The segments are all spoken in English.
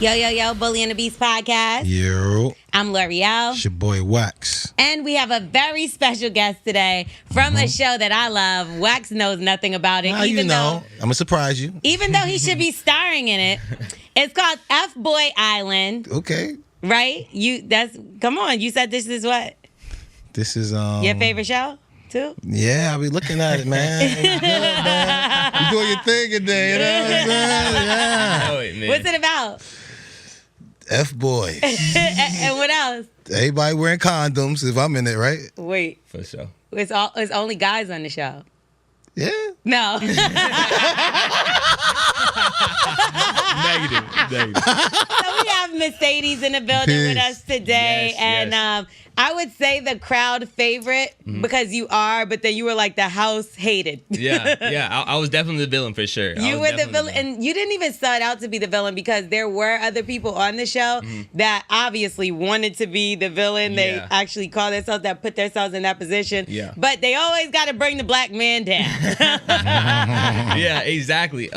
Yo, Bully and the Beast podcast. Yo. I'm L'Oreal. It's your boy Wax. And we have a very special guest today from a show that I love. Wax knows nothing about it. I'm going to surprise you. Even though he should be starring in it. It's called F.Boy Island. Okay. Right? Come on. You said this is what? This is your favorite show? Too? Yeah, I'll be looking at it, man. Good, man. You doing your thing today, you know what I'm saying? Yeah. Oh, wait, man. What's it about? F-boys. And what else? Everybody wearing condoms if I'm in it, right? Wait. For sure. It's only guys on the show. Yeah. No. Negative. So we have Mercedes in the building with us today. Yes, and yes. I would say the crowd favorite because you are, but then you were like the house hated. Yeah. I was definitely the villain for sure. You were the villain, and you didn't even start out to be the villain because there were other people on the show that obviously wanted to be the villain. They actually call themselves that, put themselves in that position. Yeah. But they always got to bring the black man down. Yeah, exactly.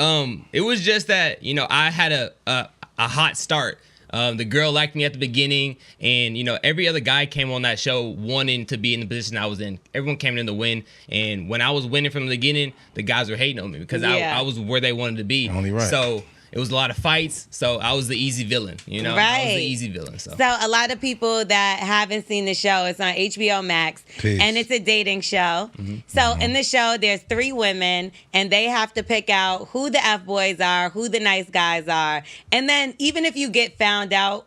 It was just that, I had a hot start. The girl liked me at the beginning, and every other guy came on that show wanting to be in the position I was in. Everyone came in to win, and when I was winning from the beginning, the guys were hating on me because I was where they wanted to be. Only right. So it was a lot of fights. So I was the easy villain. Right. I was the easy villain. So a lot of people that haven't seen the show, it's on HBO Max, and it's a dating show. So in the show, there's 3 women, and they have to pick out who the F-boys are, who the nice guys are, and then even if you get found out,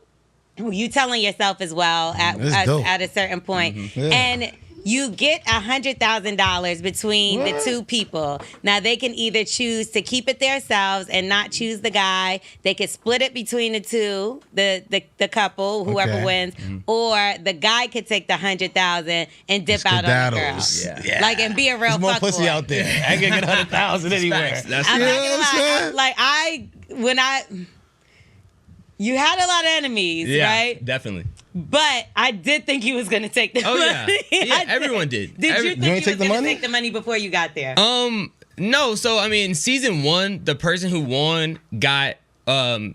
you telling yourself as well at a certain point. And you get $100,000 between the 2 people. Now, they can either choose to keep it themselves and not choose the guy. They can split it between the 2, the couple, whoever wins, or the guy could take the $100,000 and dip out on the girl. Yeah. Like, and be a real fuckboy. There's more pussy out there. I can get $100,000 anywhere. That's I'm right. not gonna lie. You had a lot of enemies, right? Definitely. But I did think he was going to take the money. Yeah, everyone did. Did you think he was take the going to money? take the money before you got there? No. So, season 1, the person who won got,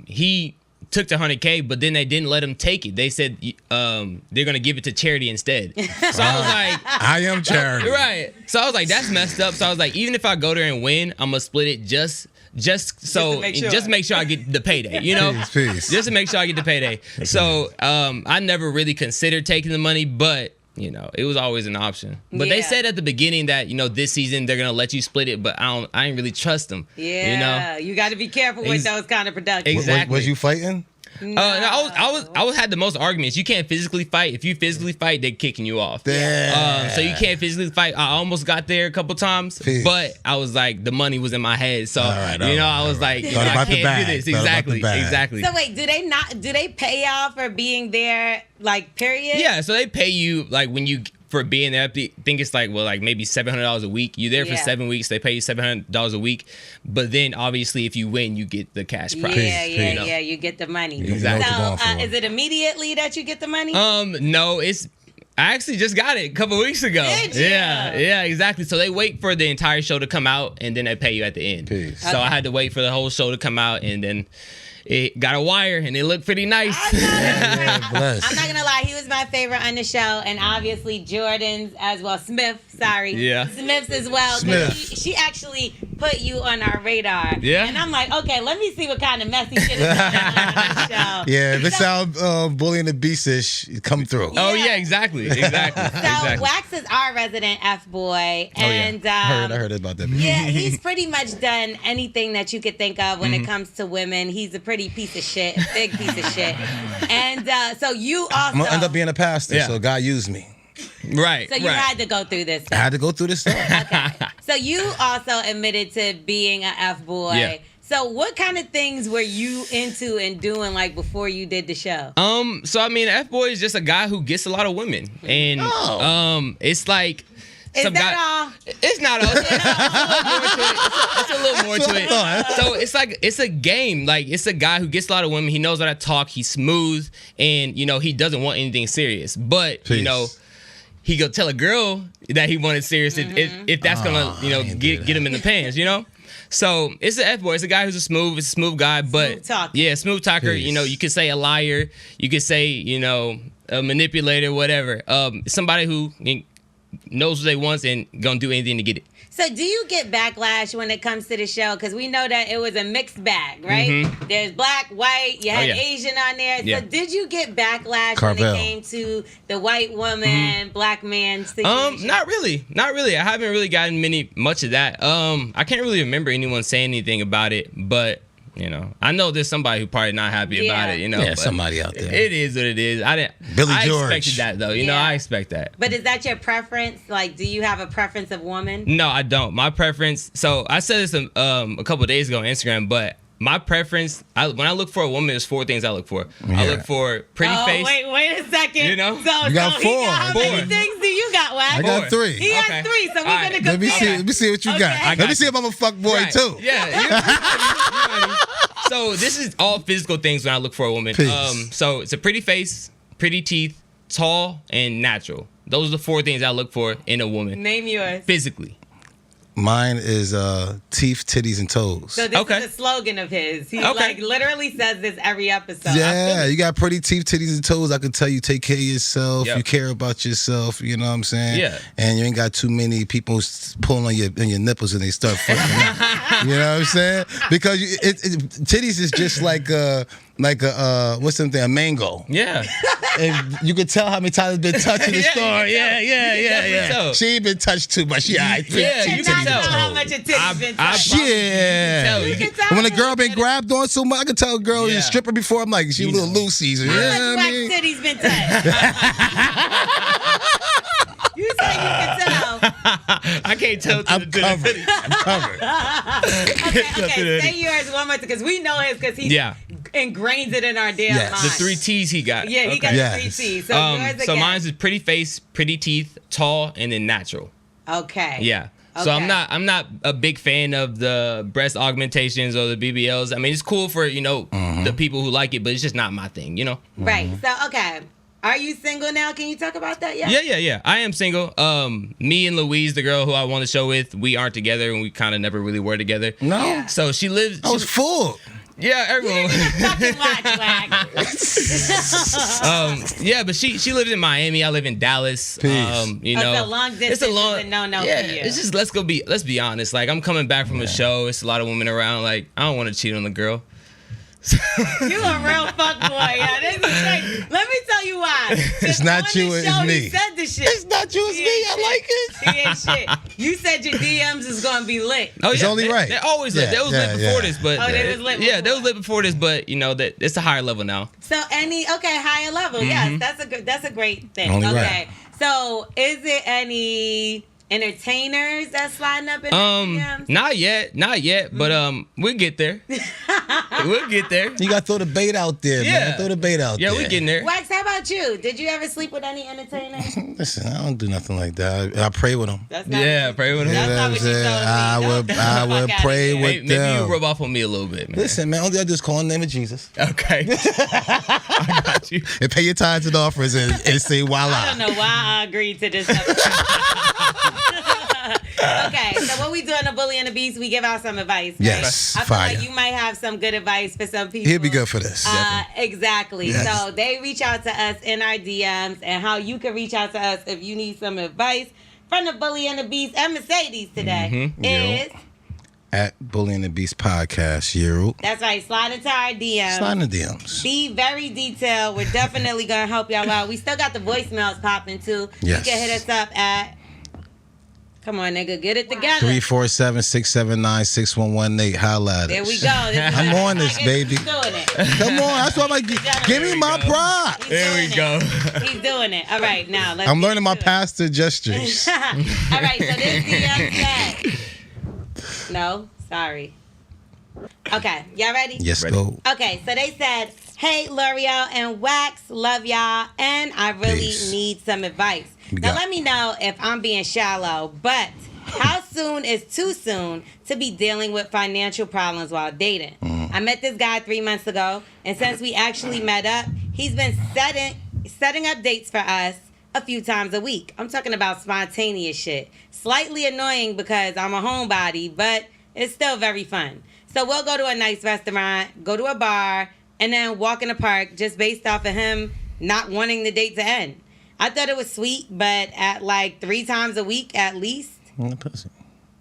he took the $100K, but then they didn't let him take it. They said they're going to give it to charity instead. So I was like, I am charity. Right. So I was like, that's messed up. So I was like, even if I go there and win, I'm going to split it just to make sure I get the payday, Peace. Just to make sure I get the payday. So I never really considered taking the money, but it was always an option. But they said at the beginning that this season they're gonna let you split it, but I ain't really trust them. Yeah, you got to be careful with those kind of productions. Exactly. Was you fighting? No. I had the most arguments. You can't physically fight. If you physically fight, they're kicking you off. Damn. So you can't physically fight. I almost got there a couple times, but I was like, the money was in my head. So I was like, I can't do this. Exactly. So wait, do they pay y'all for being there? Like, period? Yeah. So they pay you like when you. For being there, I think it's like maybe $700 a week. You're there for 7 weeks. They pay you $700 a week. But then obviously, if you win, you get the cash prize. Yeah. You get the money. Exactly. So is it immediately that you get the money? No, I actually just got it a couple weeks ago. Did you? Yeah, exactly. So they wait for the entire show to come out, and then they pay you at the end. So I had to wait for the whole show to come out, and then it got a wire, and it looked pretty nice. I'm not gonna lie, he was my favorite on the show, and obviously Jordan's as well. Smith's as well. She actually put you on our radar. Yeah. And I'm like, okay, let me see what kind of messy shit is going on this show. Yeah, if it sounds Bully and the Beast-ish, come through. Oh yeah, exactly. So Wax is our resident F-boy, and I heard about that. Yeah, he's pretty much done anything that you could think of when it comes to women. He's a pretty piece of shit, big piece of shit. And so you also... I'm going to end up being a pastor, so God used me. Right. So you had to go through this stuff. I had to go through this stuff. Okay. So you also admitted to being an F-boy. Yeah. So what kind of things were you into and doing like before you did the show? So F-boy is just a guy who gets a lot of women. And it's like... Is that all? It's not all. It's a little more to it. So it's a game. Like, it's a guy who gets a lot of women. He knows how to talk. He's smooth, and he doesn't want anything serious. But he go tell a girl that he wanted serious if that's gonna get him in the pants. So it's an F-boy. It's a guy who's a smooth guy, but Smooth talker. yeah, smooth talker. Peace. You know, you could say a liar. You could say, you know, a manipulator, whatever. Somebody who knows what they want and gonna do anything to get it. So do you get backlash when it comes to the show? Because we know that it was a mixed bag, right? Mm-hmm. There's black, white, you had yeah. Asian on there. Yeah. So did you get backlash Carvel. when it came to the white woman, black man situation? Not really. I haven't really gotten much of that. I can't really remember anyone saying anything about it, but you know, I know there's somebody who probably not happy about it. You know, Yeah, but somebody out there. It is what it is. Billy I George. expected that though. You know, Yeah. I expect that. But is that your preference? Like, do you have a preference of woman? No, I don't. My preference. So I said this a couple of days ago on Instagram, but my preference, when I look for a woman, there's 4 things I look for. Yeah. I look for pretty face. Wait a second. You know? So You got he 4. got how many 4. things do you got, Wack? I got 3. He has Okay. 3, so we're All right. gonna Let me compare. see what you Okay. got. I Let got me see if I'm a fuck boy Right. too. Yeah. You know, so this is all physical things when I look for a woman. Peace. So it's a pretty face, pretty teeth, tall, and natural. Those are the 4 things I look for in a woman Name yours. physically. Mine is teeth, titties, and toes. So this Okay. is a slogan of his. He Okay. like literally says this every episode. Yeah, you got pretty teeth, titties, and toes. I can tell you take care of yourself. Yep. You care about yourself. You know what I'm saying? Yeah. And you ain't got too many people pulling on your nipples and they start fucking up. You know what I'm saying? Because titties is just like a what's something, a mango. Yeah. And you can tell how many times it's been touched in the Yeah, store. you can Yeah. tell. She ain't been touched too much. Yeah, Yeah, You you can can tell tell. how much a titty's been touched. Yeah. You can tell When a how girl much been it- grabbed on so much, I can tell a girl is Yeah. a stripper before. I'm like, she a little loosies. You know How what much I black mean? titty's been touched? You said you can tell. I can't tell. I'm covered. I'm covered. Okay, say yours one more because we know his because he ingrains it in our damn Yes. mind. The 3 T's he got. Yeah, he got Yes. the 3 T's. So yours again. So mine's is pretty face, pretty teeth, tall, and then natural. Okay. Yeah. So Okay. I'm not a big fan of the breast augmentations or the BBLs. I mean, it's cool for, you know, the people who like it, but it's just not my thing, you know? Right. So, okay. Are you single now? Can you talk about that yet? Yeah. I am single. Me and Louise, the girl who I won the show with, we aren't together and we kind of never really were together. No. Yeah. So she lives. I was full. Yeah, everyone. Fucking watch, Wack. Yeah, but she lives in Miami. I live in Dallas. Peace. You know, It's a long distance. It's a long. Is a no-no yeah, for you. it's just let's be honest. Like I'm coming back from a show. It's a lot of women around. Like I don't want to cheat on the girl. You a real fuckboy. Yeah, this is like, let me tell you why. It's not on you, this it's show, me. He said the shit. It's not you, it's He me. ain't I shit. like it. He ain't shit. You said your DMs is gonna be lit. Oh, It's yeah, only right. They're always lit. They was lit before this, but Oh, they was lit yeah, they before. was lit before this, but you know that it's a higher level now. So higher level. Yes, that's a great thing. Only okay. So is it any entertainers that's sliding up in the DMs? Not yet, but we'll get there. We'll get there. You got to throw the bait out there, Yeah. man. Throw the bait out Yeah, there. we getting there. Wax, how about you? Did you ever sleep with any entertainers? Listen, I don't do nothing like that. I pray with them. That's not Yeah, what you- pray with him. That's not what you told me. I Don't would get the fuck outta pray here. with Maybe you them. rub off on me a little bit, man. Listen, man, only I do is call in the name of Jesus Okay. I got you. and pay your tithes and offers and say voila. I don't know why I agreed to this. Okay, so what we do on the Bully and the Beast, we give out some advice. Right? Yes, I feel fire. like you might have some good advice for some people. He'll be good for this. Exactly. Yes. So they reach out to us in our DMs, and how you can reach out to us if you need some advice from the Bully and the Beast and Mercedes today is At Bully and the Beast podcast, Euro. that's right. Slide into our DMs. Slide in the DMs. Be very detailed. We're definitely gonna help y'all out. We still got the voicemails popping too. Yes. You can hit us up at. Come on, nigga, get it together. 347-679-6118. Holla at There us. we go. I'm on this, baby. He's doing it. Come on, that's what I'm like. Give me my prop. He's There doing we go. it. He's doing it. All right, now let's. I'm get learning my into it. pastor gestures. All right, so this DM said. No, sorry. Okay, y'all ready? Yes, Ready. go. Okay, So they said, "Hey, L'Oreal and Wax, love y'all, and I really Peace. need some advice. We Now got- let me know if I'm being shallow, but how soon is too soon to be dealing with financial problems while dating? I met this guy 3 months ago, and since we actually met up, he's been setting up dates for us a few times a week. I'm talking about spontaneous shit. Slightly annoying because I'm a homebody, but it's still very fun. So we'll go to a nice restaurant, go to a bar, and then walk in the park just based off of him not wanting the date to end. I thought it was sweet, but at like 3 times a week at least,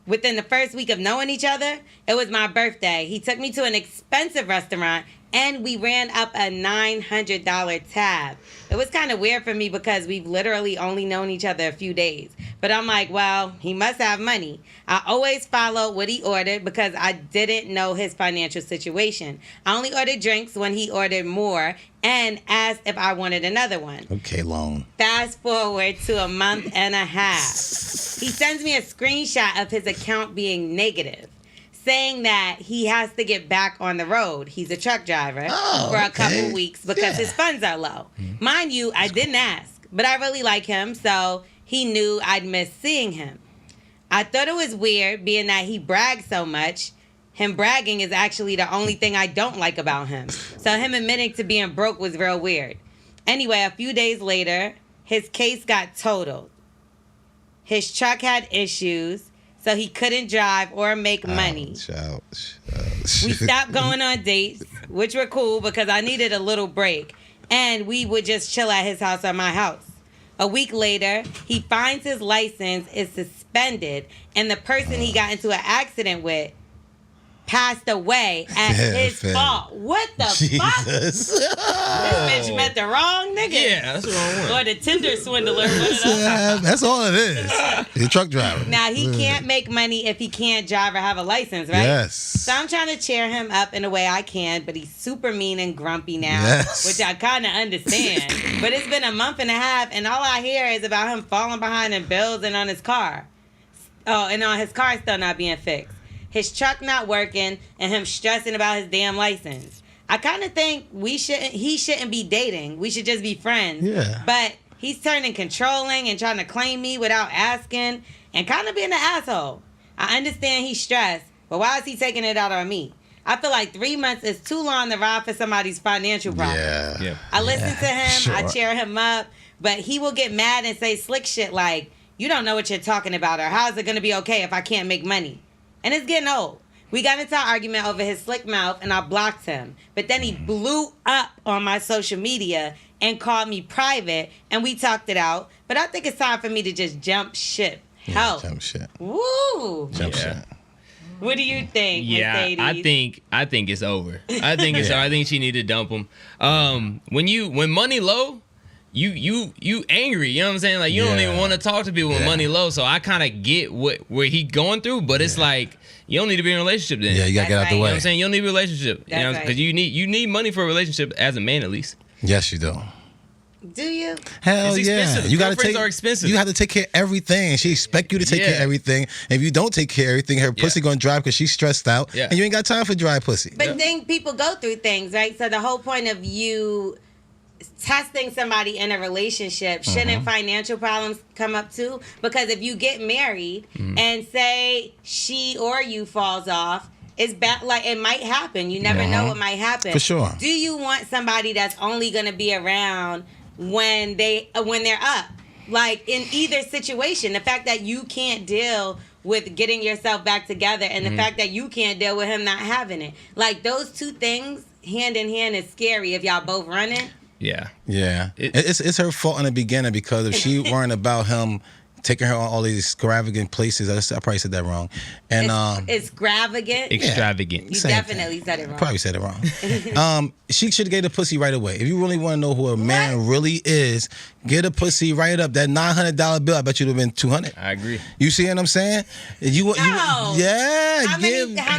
within the first week of knowing each other, it was my birthday. He took me to an expensive restaurant, and we ran up a $900 tab. It was kind of weird for me because we've literally only known each other a few days. But I'm like, well, he must have money. I always follow what he ordered because I didn't know his financial situation. I only ordered drinks when he ordered more and asked if I wanted another one. Okay, long. Fast forward to a month and a half. He sends me a screenshot of his account being negative, saying that he has to get back on the road. He's a truck driver for a couple weeks because his funds are low. Mind you, I didn't ask, but I really like him, so he knew I'd miss seeing him. I thought it was weird, being that he brags so much. Him bragging is actually the only thing I don't like about him. So him admitting to being broke was real weird. Anyway, a few days later, his case got totaled. His truck had issues, so he couldn't drive or make money. Ouch. We stopped going on dates, which were cool because I needed a little break. And we would just chill at his house or my house. A week later, he finds his license is suspended, and the person he got into an accident with passed away at his fault. What the fuck? This bitch met the wrong nigga. Yeah, that's the wrong one. Or the Tinder swindler. That's all it is. He's a truck driver. Now, he can't make money if he can't drive or have a license, right? Yes. So I'm trying to cheer him up in a way I can, but he's super mean and grumpy now, which I kind of understand. But it's been a month and a half, and all I hear is about him falling behind in bills and on his car. Oh, and on his car still not being fixed. His truck not working, and him stressing about his damn license. I kind of think he shouldn't be dating. We should just be friends. Yeah. But he's turning controlling and trying to claim me without asking and kind of being an asshole. I understand he's stressed, but why is he taking it out on me? I feel like 3 months is too long to ride for somebody's financial problems. Yeah. I listen to him. Sure. I cheer him up, but he will get mad and say slick shit like, you don't know what you're talking about, or how is it going to be okay if I can't make money? And it's getting old. We got into an argument over his slick mouth, and I blocked him. But then he blew up on my social media and called me private, and we talked it out. But I think it's time for me to just jump ship. Help. Jump shit. Woo. Jump shit. What do you think, Yeah, Mercedes? I think it's over. I think it's over. I think she need to dump him. When money low, you angry, you know what I'm saying? Like, you don't even want to talk to people when money low. So I kind of get where he going through, but it's like, you don't need to be in a relationship then. Yeah, you gotta get out the way. You know what I'm saying? You don't need a relationship. That's right. Because you need money for a relationship as a man, at least. Yes, you do. Do you? Hell It's yeah. expensive. You gotta Girlfriends are expensive. You have to take care of everything. She expect you to take care of everything. And if you don't take care of everything, her pussy gonna dry because she's stressed out. Yeah. And you ain't got time for dry pussy. But then people go through things, right? So the whole point of you testing somebody in a relationship, shouldn't financial problems come up too? Because if you get married and say she or you falls off, it's bad. Like, it might happen. You never know what might happen. For sure. Do you want somebody that's only going to be around when they're up? Like, in either situation, the fact that you can't deal with getting yourself back together and the fact that you can't deal with him not having it. Like, those two things hand in hand is scary if y'all both running. Yeah. Yeah. It's her fault in the beginning, because if she weren't about him taking her on all these extravagant places, I probably said that wrong. And It's extravagant. Extravagant. You Same definitely said it wrong. Probably said it wrong. She should have gave the pussy right away. If you really want to know who a man really is, get a pussy right up. That $900 bill, I bet you would have been $200. I agree. You see what I'm saying? Yeah. How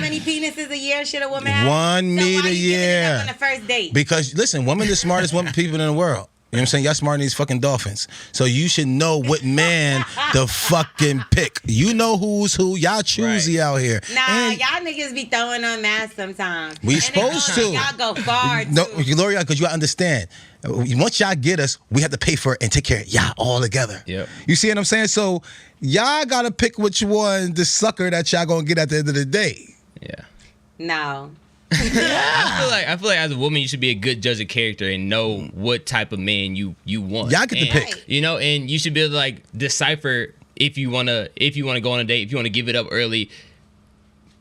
many penises a year should a woman have? One meat a year. On the first date. Because listen, women are the smartest people in the world. You know what I'm saying? Y'all smarter than these fucking dolphins. So you should know what man to fucking pick. You know who's who. Y'all choosy out here. Nah, y'all niggas be throwing on masks sometimes. We supposed to. Y'all go far too. No, Lorel, because you understand. Once y'all get us, we have to pay for it and take care of y'all all together. Yep. You see what I'm saying? So y'all got to pick which one, the sucker that y'all going to get at the end of the day. Yeah. No. I feel like as a woman, you should be a good judge of character and know what type of man you want. Y'all get to pick. You know, and you should be able to like decipher if you wanna go on a date, if you wanna give it up early.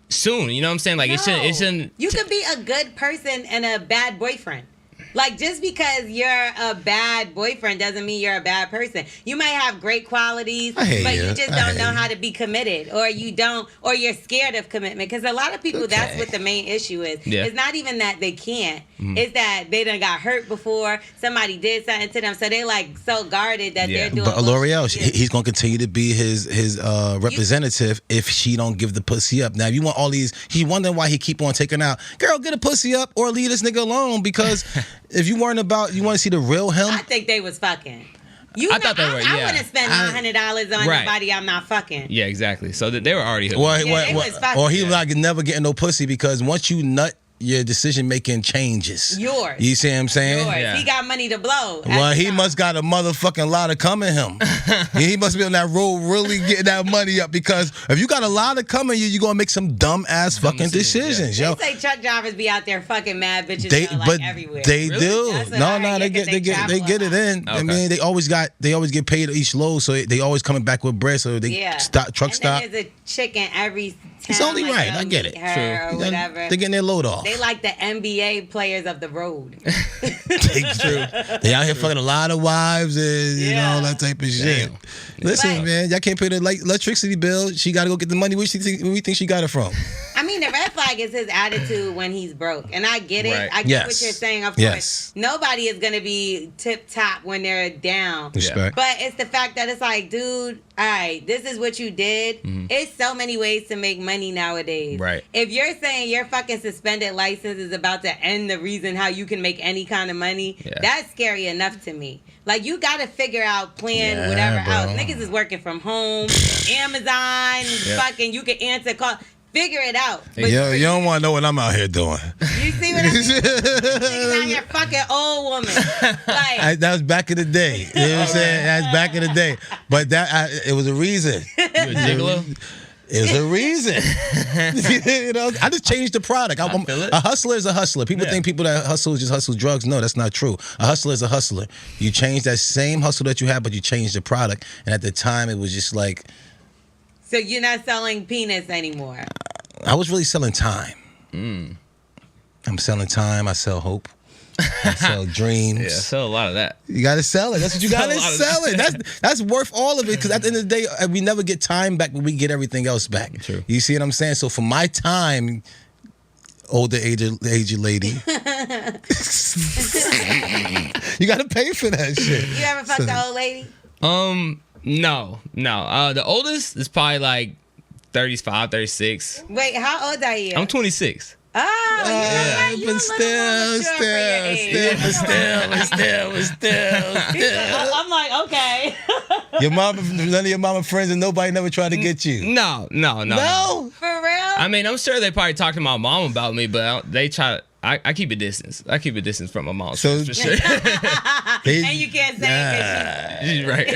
soon. You know what I'm saying? Like it shouldn't. You could be a good person and a bad boyfriend. Like, just because you're a bad boyfriend doesn't mean you're a bad person. You might have great qualities, but you just don't know how to be committed, or you're scared of commitment. Because a lot of people, that's what the main issue is. Yeah. It's not even that they can't. It's that they done got hurt before. Somebody did something to them, so they like so guarded that they're doing. But L'Oreal, he's gonna continue to be his representative if she don't give the pussy up. Now, if you want all these, he wondering why he keep on taking out. Girl, get a pussy up or leave this nigga alone, because if you weren't about, you want to see the real him. I think they was fucking. I thought they were. Yeah. I wouldn't spend $900 on nobody I'm not fucking. Yeah, exactly. So they were already hooked. Or he like never getting no pussy, because once you nut, your decision making changes. Yours. You see what I'm saying? Yours. Yeah. He got money to blow. Well, he must got a motherfucking lot of coming him. He must be on that road really getting that money up, because if you got a lot of coming you're gonna make some dumb ass fucking decisions. They yo. say truck drivers be out there fucking mad bitches everywhere. They do. No, they get it in. Okay. I mean, they always get paid each load, so they always coming back with bread, so they truck stop. There's a chick in every town. It's only right. I get it. True. Or whatever. They're getting their load off. They like the NBA players of the road. True. They out here fucking a lot of wives and you know, all that type of shit. Damn. Listen, man, y'all can't pay the electricity bill. She got to go get the money. Where we think she got it from? I mean, the red flag is his attitude when he's broke. And I get it. Right. I get what you're saying. Of course, nobody is going to be tip top when they're down. Respect. But it's the fact that it's like, dude, all right, this is what you did. Mm-hmm. It's so many ways to make money nowadays. Right. If you're saying your fucking suspended license is about to end the reason how you can make any kind of money, that's scary enough to me. Like, you got to figure out, plan whatever else. Niggas is working from home, Amazon, fucking, you can answer calls. Figure it out. But you don't want to know what I'm out here doing. You see what I mean? Niggas out here fucking old woman. Like, that was back in the day. You know what I'm saying? That's back in the day. But it was a reason. You a gigolo? It was a reason. You know, I just changed the product. A hustler is a hustler. People think people that hustle just hustle drugs. No, that's not true. A hustler is a hustler. You change that same hustle that you had, but you changed the product. And at the time, it was just like. So you're not selling penis anymore? I was really selling time. I'm selling time. I sell hope. I sell dreams. Yeah, I sell a lot of that. You gotta sell it. That's what you gotta sell it. That's worth all of it, because at the end of the day, we never get time back, but we get everything else back. True. You see what I'm saying? So for my time, older aged lady, you gotta pay for that shit. You ever fucked the old lady? No. The oldest is probably like 35, 36. Wait, how old are you? I'm 26. Oh, you still. I'm like, okay. None of your mama friends and nobody never tried to get you. No. For real? I mean, I'm sure they probably talked to my mom about me, but they try. I keep a distance. I keep a distance from my mom. So for sure. And you can't say it. She's right.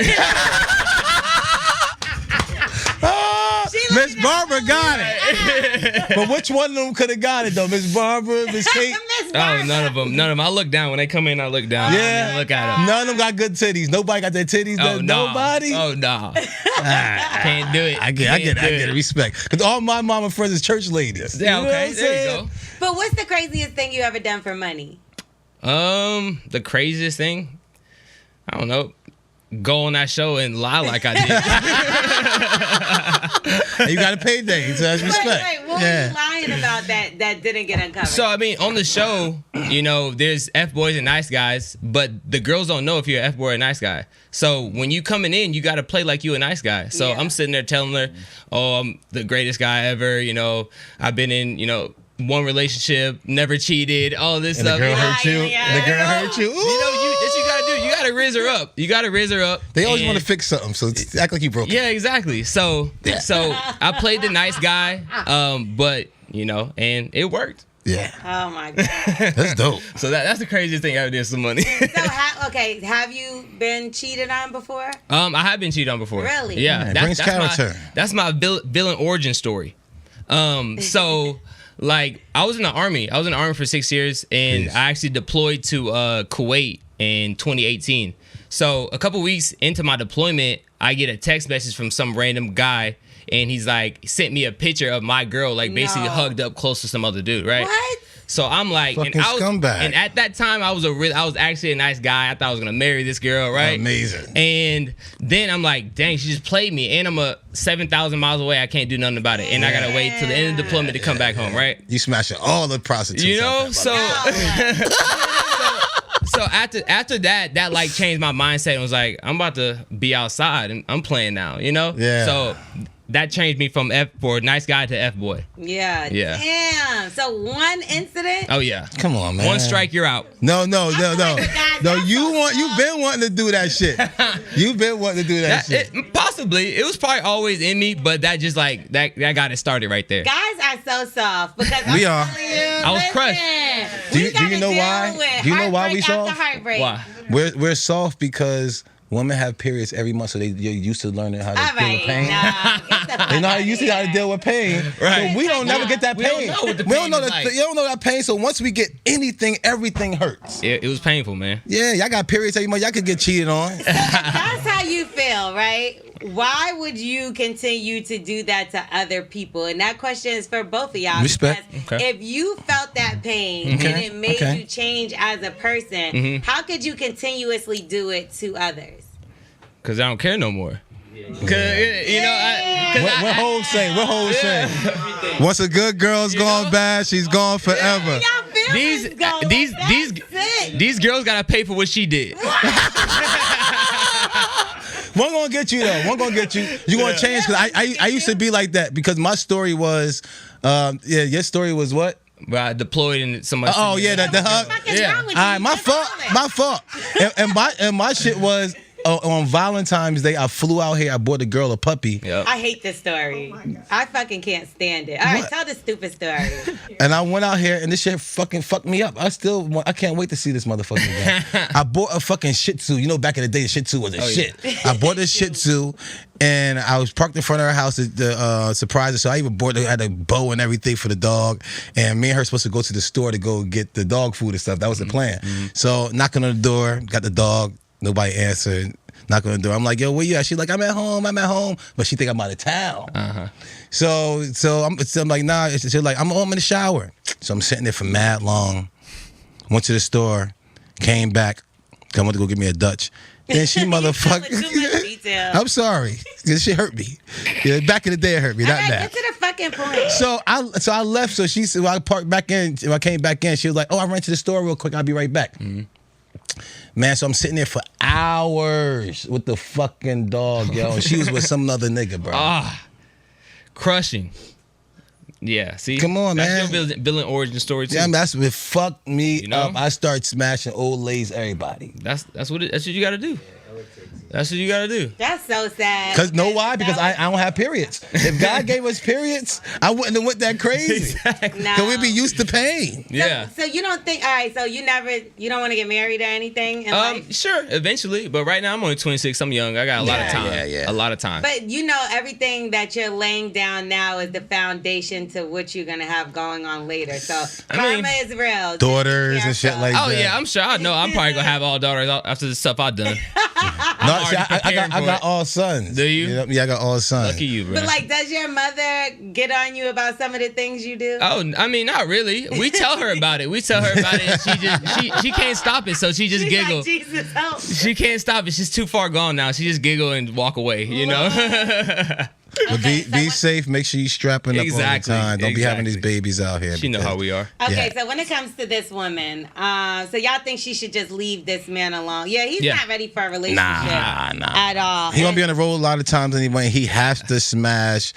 Miss Barbara got it. But which one of them could have got it though? Miss Barbara, Miss Kate? Oh, none of them. I look down when they come in. I look down. Yeah, look at them. None of them got good titties. Nobody got their titties. Nobody. Oh no. Can't do it. I get it. Respect. Because all my mama friends is church ladies. Yeah. Okay. There you go. But what's the craziest thing you ever done for money? The craziest thing, I don't know. Go on that show and lie like I did. You got a payday, so that's respect. Wait, what were you lying about that didn't get uncovered? So, I mean, on the show, you know, there's F-boys and nice guys, but the girls don't know if you're an F-boy or a nice guy. So, when you coming in, you got to play like you a nice guy. So, I'm sitting there telling her, oh, I'm the greatest guy ever, you know, I've been in, you know, one relationship, never cheated, all this stuff. The girl hurt you. The girl hurt you. Ooh. You know, that's what you gotta do. You gotta raise her up. They always want to fix something, so act like you broke it. Yeah, exactly. So I played the nice guy, but you know, and it worked. Yeah. Oh my god. That's dope. So that's the craziest thing I ever did. Some money. So have you been cheated on before? I have been cheated on before. Really? Yeah. Brings character. That's my villain origin story. So. Like, I was in the Army. I was in the Army for 6 years, and I actually deployed to Kuwait in 2018. So a couple weeks into my deployment, I get a text message from some random guy and he's like sent me a picture of my girl like basically hugged up close to some other dude, right? What? So I'm like, fucking scumbag. And at that time, I was actually a nice guy. I thought I was gonna marry this girl, right? Amazing. And then I'm like, dang, she just played me, and I'm 7,000 miles away. I can't do nothing about it, and I gotta wait till the end of deployment to come back home, right? You smashing all the prostitutes, you know? So after that like changed my mindset and was like, I'm about to be outside and I'm playing now, you know? Yeah. So that changed me from nice guy to F-boy. Yeah. Damn. So one incident? Oh yeah. Come on, man. One strike, you're out. No. You've been wanting to do that shit. You've been wanting to do that shit. Possibly. It was probably always in me, but that just like that got it started right there. Guys are so soft because we are. I was crushed. Do you know why? Do you know why we soft? Why? We're soft because women have periods every month, so you're used to learning how to deal with pain. They know how to deal with pain. Right. So we don't never get that pain. We don't know what the We don't know pain is that. like. You don't know that pain. So once we get anything, everything hurts. It was painful, man. Yeah, y'all got periods every month. Y'all could get cheated on. That's how you feel, right? Why would you continue to do that to other people? And that question is for both of y'all. Respect. Okay. If you felt that pain and it made you change as a person, how could you continuously do it to others? Because I don't care no more. Cause What Hov saying? What Hov saying? Once a good girl's gone bad, she's gone forever. These girls gotta pay for what she did. One gonna get you though. One gonna get you. You gonna change? Because I used to be like that because my story was, your story was what? Well, I deployed in somebody. Oh yeah, the hug. Yeah. All right, my fault. And my shit was. On Valentine's Day, I flew out here. I bought a girl a puppy. Yep. I hate this story. I fucking can't stand it. All right, tell the stupid story. And I went out here, and this shit fucking fucked me up. I can't wait to see this motherfucker again. I bought a fucking Shih Tzu. You know, back in the day, the Shih Tzu was a shit. Yeah. I bought this Shih Tzu, and I was parked in front of her house to surprise her. So I even had a bow and everything for the dog. And me and her supposed to go to the store to go get the dog food and stuff. That was the plan. Mm-hmm. So knocking on the door, got the dog. Nobody answered. Knocking on the door. I'm like, yo, where you at? She's like, I'm at home. But she think I'm out of town. So I'm like, nah. She's like, I'm home in the shower. So I'm sitting there for mad long. Went to the store. Came back. I went to go get me a Dutch. Then she motherfucker. I'm sorry. This shit hurt me. Yeah, back in the day it hurt me. Not now. Get to the fucking point. So I left. So she said, I parked back in. When I came back in, she was like, oh, I ran to the store real quick. I'll be right back. Mm-hmm. Man, so I'm sitting there for hours with the fucking dog, yo. And she was with some other nigga, bro. Crushing. Yeah, see? Come on, that's man. Your villain origin story, too. Yeah, that's what fucked me up. I start smashing old ladies, everybody. That's what you got to do. That's what you gotta do. That's so sad. Because why? Because I don't have periods. If God gave us periods, I wouldn't have went that crazy. Exactly. Because we'd be used to pain. Yeah. So you don't think? All right. So you don't want to get married or anything in life? Sure, eventually. But right now I'm only 26. I'm young. I got a lot of time. Yeah. A lot of time. But everything that you're laying down now is the foundation to what you're gonna have going on later. So karma is real. Daughters and shit like that. Oh yeah, I'm sure. I know. I'm probably gonna have all daughters after the stuff I've done. No, see, I got all sons. Do you? Yeah, I got all sons. Lucky you, bro. But does your mother get on you about some of the things you do? Oh, I mean, not really. We tell her about it. And she can't stop it, so she just giggles. Like, Jesus, help. She can't stop it. She's too far gone now. She just giggle and walk away. You know. But be safe. Make sure you strapping up all the time. Don't be having these babies out here. She know how we are. Okay, so when it comes to this woman, so y'all think she should just leave this man alone? Yeah, he's not ready for a relationship at all. He gonna be on the road a lot of times anyway. He has to smash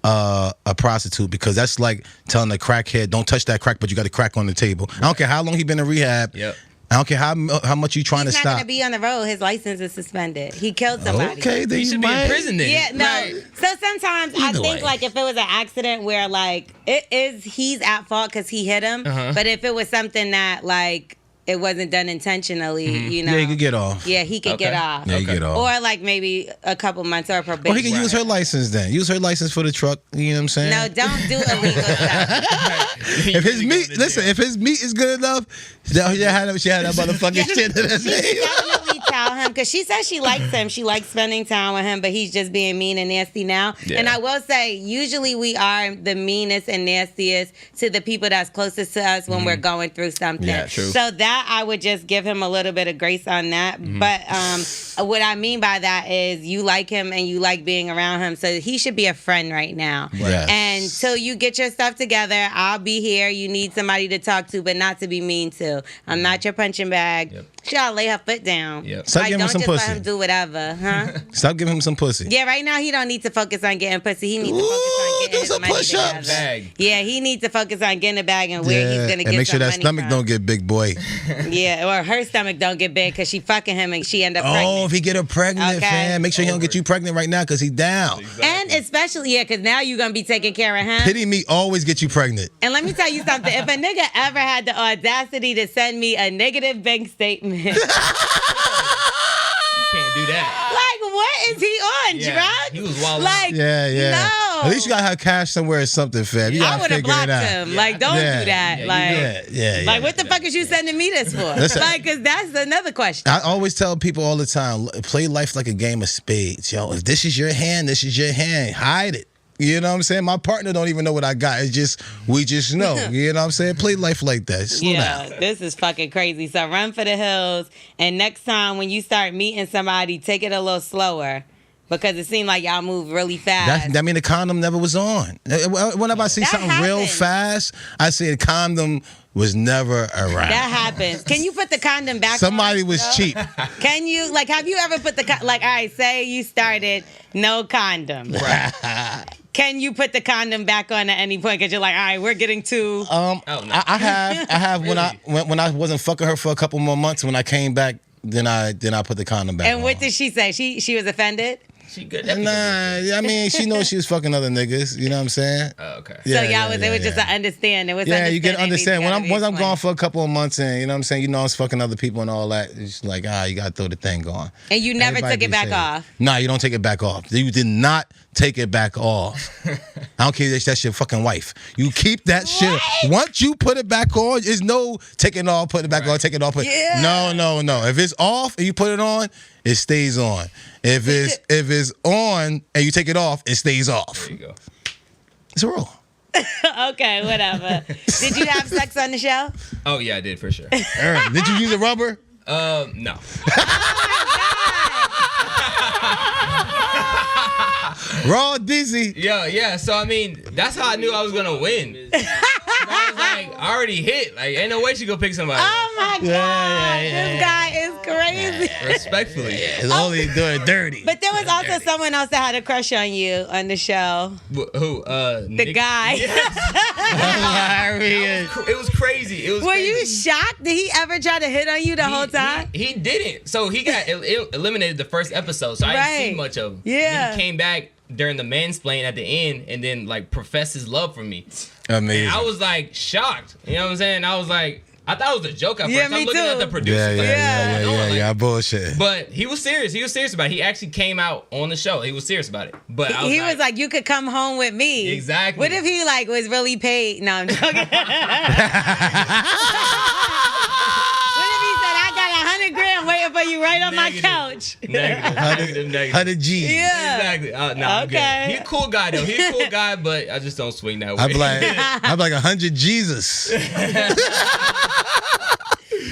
a prostitute because that's like telling a crackhead, don't touch that crack, but you got a crack on the table. I don't care how long he been in rehab. Yep. I don't care how much you trying to stop. He's not going to be on the road. His license is suspended. He killed somebody. Okay, then he should be in prison then. Yeah, no. Right. So sometimes I think if it was an accident where he's at fault because he hit him, but if it was something that it wasn't done intentionally, Yeah, he could get off. Yeah, he could get off. Yeah, he get off. Or maybe a couple months or probation. Or he can use her license then. Use her license for the truck. You know what I'm saying? No, don't do illegal stuff. If his meat is good enough, she had that motherfucking shit in her name. Definitely tell him, because she says she likes him. She likes spending time with him, but he's just being mean and nasty now. Yeah. And I will say, usually we are the meanest and nastiest to the people that's closest to us when we're going through something. Yeah, true. So that I would just give him a little bit of grace on that. But what I mean by that is you like him and you like being around him, so he should be a friend right now. Yes. And till you get your stuff together, I'll be here. You need somebody to talk to, but not to be mean to. I'm not your punching bag. Yep. She gotta lay her foot down. Yep. Stop giving him some pussy. Don't pussy. just let him do whatever, huh? Stop giving him some pussy. Yeah, right now he don't need to focus on getting pussy. He needs to focus on getting his money together. Bag. Yeah, he needs to focus on getting a bag and where he's gonna get some money. And make sure that stomach from. don't get big, boy. Yeah, or her stomach don't get big because she fucking him and she end up pregnant. Oh, if he get her pregnant, fam, make sure he don't get you pregnant right now because he down. Exactly. And especially, because now you're gonna be taking care of him. Pity me always get you pregnant. And let me tell you something. If a nigga ever had the audacity to send me a negative bank statement, you can't do that. like, what is he on, drugs? He was wild. Like, Yeah. no. At least you gotta have cash somewhere or something, fam. You I gotta would have figure it blocked out. him. Like, don't do that. Like, what the fuck is you sending me this for? Listen, Like, because that's another question. I always tell people all the time, play life like a game of spades. Yo, if this is your hand, this is your hand. Hide it. You know what I'm saying? My partner don't even know what I got. It's just, we just know. You know what I'm saying? Play life like that. Slow down. This is fucking crazy. So run for the hills. And next time when you start meeting somebody, take it a little slower. Because it seemed like y'all move really fast. That mean the condom never was on. Whenever I see something real fast, I say the condom was never around. That happens. Can you put the condom back Somebody on? was cheap. Can you, like, have you ever put the, all right, say you started no condom. Right. Can you put the condom back on at any point? Because you're like, all right, we're getting too. No. I have really? when I wasn't fucking her for a couple more months. When I came back, then I put the condom back on. And what did she say? She was offended? She good. Nah, I mean, she knows she was fucking other niggas. You know what I'm saying? Oh, okay. So it was just an understand. It was you get understand. Once I'm gone for a couple of months and, you know what I'm saying, you know I was fucking other people and all that. It's like, you got to throw the thing on. And you never took it back off? Nah, you don't take it back off. You did not take it back off. I don't care if that's your fucking wife. You keep that shit. Once you put it back on, there's no taking it off, put it back on, take it off. No. If it's off and you put it on, it stays on. If it's on and you take it off, it stays off. There you go. It's a rule. Okay, whatever. Did you have sex on the show? Oh yeah, I did for sure. Did you use a rubber? No. Raw dizzy. Yeah. So I mean, that's how I knew I was gonna win. I was like, I already hit. Like, ain't no way she go pick somebody. Oh my God. This guy is crazy. Respectfully. It's only doing dirty. But there was also someone else that had a crush on you on the show. Who? The guy. Hilarious. It was crazy. Were you shocked? Did he ever try to hit on you the whole time? He didn't. So he got eliminated the first episode. So I didn't see much of him. Yeah. He came back during the mansplain at the end and then like professed his love for me. Amazing. And I was like shocked. You know what I'm saying? I was like, I thought it was a joke at first. I'm looking at the producer. Yeah, bullshit. But he was serious. He was serious about it. He actually came out on the show. He was serious about it. But he was like, you could come home with me. Exactly. What if he like was really paid? No, I'm joking. What if he said, I got $100,000 waiting for you right on my couch? Negative. 100 G. Yeah. Exactly. I'm good. He's a cool guy though. He's a cool guy, but I just don't swing that way. I'm like 100 Jesus.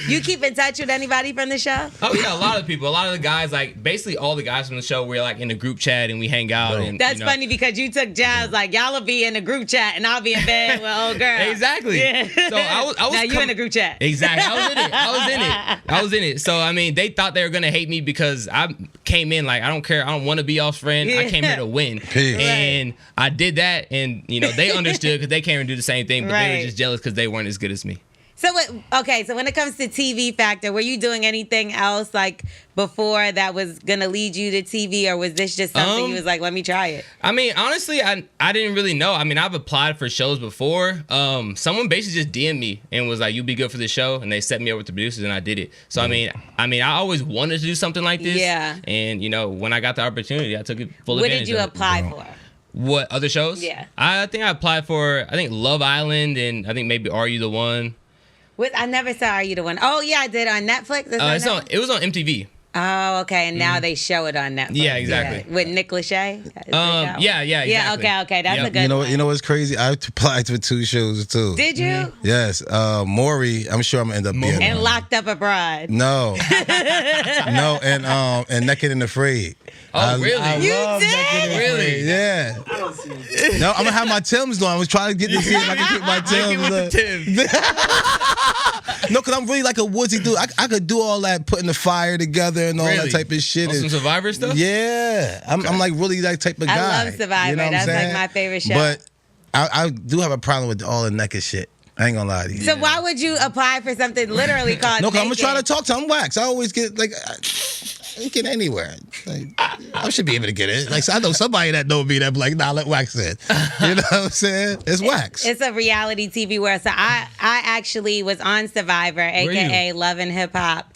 You keep in touch with anybody from the show? Oh yeah, a lot of people. A lot of the guys, like basically all the guys from the show, we're like in a group chat and we hang out. And that's funny because you took jabs like y'all will be in a group chat and I'll be in bed with old girl. Exactly. Yeah. So I was now you in a group chat. Exactly. I was in it. So I mean, they thought they were gonna hate me because I came in like I don't care. I don't want to be y'all's friend. I came here to win. And I did that, and they understood because they came and do the same thing, but they were just jealous because they weren't as good as me. So so when it comes to TV factor, were you doing anything else like before that was gonna lead you to TV, or was this just something you was like, let me try it? I mean, honestly, I didn't really know. I mean, I've applied for shows before. Someone basically just DM'd me and was like, "You'd be good for the show," and they set me up with the producers, and I did it. So I mean, I always wanted to do something like this. Yeah. And when I got the opportunity, I took it full advantage. What did you apply for? What other shows? Yeah. I think I applied for Love Island, and I think maybe Are You the One? I never saw Are You the One? Oh yeah, I did on Netflix. It was on MTV. Oh, okay. And now they show it on Netflix. Yeah, exactly. Yeah. With Nick Lachey? Yeah, exactly. Yeah, okay. That's a good one. You know what's crazy? I applied for 2 shows too. Did you? Yes. Maury, I'm sure I'm gonna end up being And Locked Up Abroad. No. No, and Naked and Afraid. Oh, really? You love did? Naked and Really? Afraid. Yeah. I don't see it. No, I'm gonna have my Timbs on. I was trying to get to see if I can keep my Timbs on. With the Timbs. No, because I'm really like a woodsy dude. I could do all that, putting the fire together and all that type of shit. Some Survivor stuff? Yeah. I'm like really that type of guy. I love Survivor. You know what I'm That's saying? like my favorite show. But I do have a problem with all the naked shit. I ain't gonna lie to you. So why would you apply for something literally called No, because I'm Naked? trying to talk to them. I'm wax. I always get like, I get anywhere. Like, I should be able to get it. Like, so I know somebody that know me that be like, nah, let wax in. You know what I'm saying? It's wax. It's a reality TV world. So I actually was on Survivor, aka Love and Hip Hop.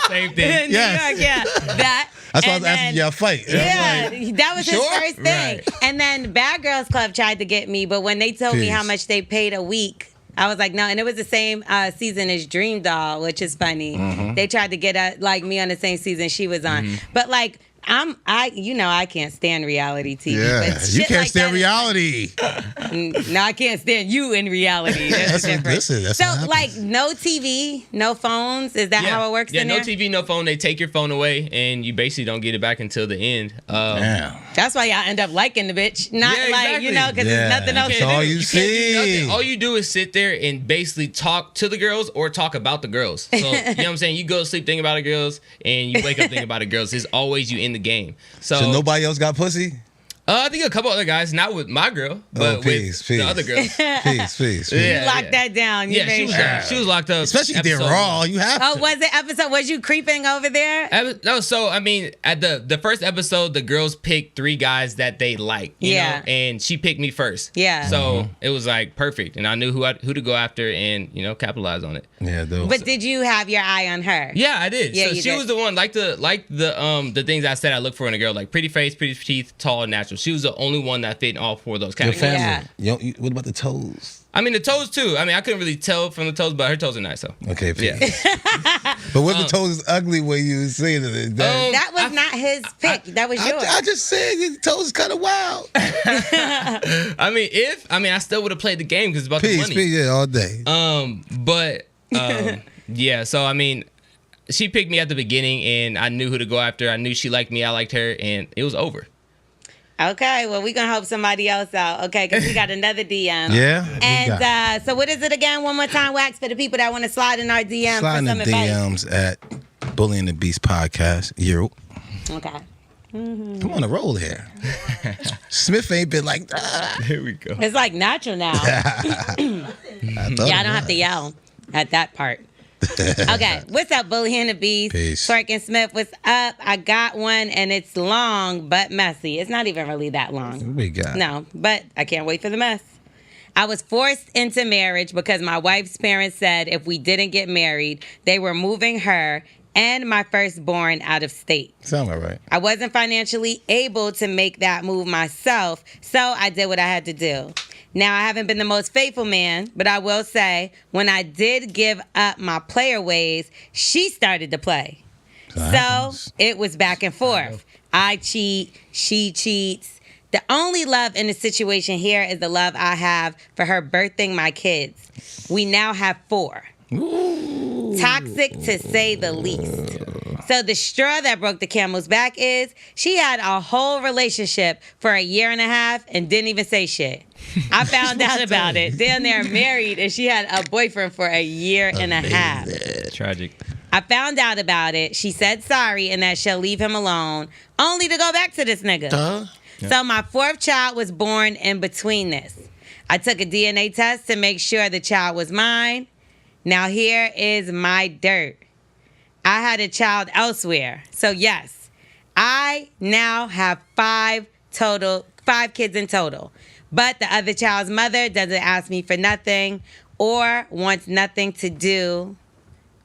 Same thing. New York, yeah. That. That's why I was asking you a fight. Yeah, that was his first thing. Right. And then Bad Girls Club tried to get me, but when they told me how much they paid a week, I was like, no. And it was the same season as Dream Doll, which is funny. Mm-hmm. They tried to get like me on the same season she was on. But like, I can't stand reality TV. Yeah, but you shit can't like stand that reality. No, I can't stand you in reality. That's That's what different. this is. That's So, what happens. like, no TV, no phones. Is that how it works? Yeah, in no there? TV, no phone. They take your phone away, and you basically don't get it back until the end. Damn. That's why y'all end up liking the bitch, not Yeah, like exactly. because there's nothing else. That's to all do. you can't do nothing. see. All you do is sit there and basically talk to the girls or talk about the girls. So, you know what I'm saying? You go to sleep thinking about the girls, and you wake up thinking about the girls. It's always you in the game. So nobody else got pussy? I think a couple other guys, not with my girl, but with the other girls. Peace. Yeah. You locked that down. You Yeah, made she sure. was locked up. Especially if they're episode raw, one. you have Oh, to. was it episode? Was you creeping over there? No, so I mean, at the first episode, the girls picked 3 guys that they like, you know, and she picked me first. Yeah. So it was like perfect, and I knew who to go after, and capitalize on it. Yeah, though. But did you have your eye on her? Yeah, I did. Yeah, so you she did. was the one, like the things I said I look for in a girl, like pretty face, pretty teeth, tall, and natural. She was the only one that fit in all 4 of those Your categories. family. Yeah. What about the toes? I mean, the toes too. I mean, I couldn't really tell from the toes, but her toes are nice, so. Okay, peace. Yeah. But what the toes is ugly when you was saying it? That was not his pick. That was yours. I just said his toes is kind of wild. I mean, I still would have played the game because it's about the money. Peace, yeah, all day. Yeah, so I mean, she picked me at the beginning, and I knew who to go after. I knew she liked me, I liked her, and it was over. Okay, well, we're going to help somebody else out, okay, because we got another DM. Yeah. And so what is it again? One more time, Wax, for the people that want to slide in our DM Slide in for the some advice. DMs at Bully and the Beast podcast. Okay. I'm on a roll here. Smith ain't been like, Here we go. It's like natural now. I Y'all don't have to yell at that part. Okay, what's up, Bully and the Beast? Peace. Twerk and Smith, what's up? I got one, and it's long but messy. It's not even really that long. What we got? No, but I can't wait for the mess. I was forced into marriage because my wife's parents said if we didn't get married, they were moving her and my firstborn out of state. Sound about right. I wasn't financially able to make that move myself, so I did what I had to do. Now, I haven't been the most faithful man, but I will say, when I did give up my player ways, she started to play. So it was back and forth. I cheat, she cheats. The only love in the situation here is the love I have for her birthing my kids. We now have 4. Ooh. Toxic to say the least. So the straw that broke the camel's back is she had a whole relationship for a year and a half and didn't even say shit. I found out about it. Then they're married and she had a boyfriend for a year and a half. Tragic. I found out about it. She said sorry and that she'll leave him alone, only to go back to this nigga. So my 4th child was born in between this. I took a DNA test to make sure the child was mine. Now here is my dirt. I had a child elsewhere. So yes, I now have 5 kids in total. But the other child's mother doesn't ask me for nothing or wants nothing to do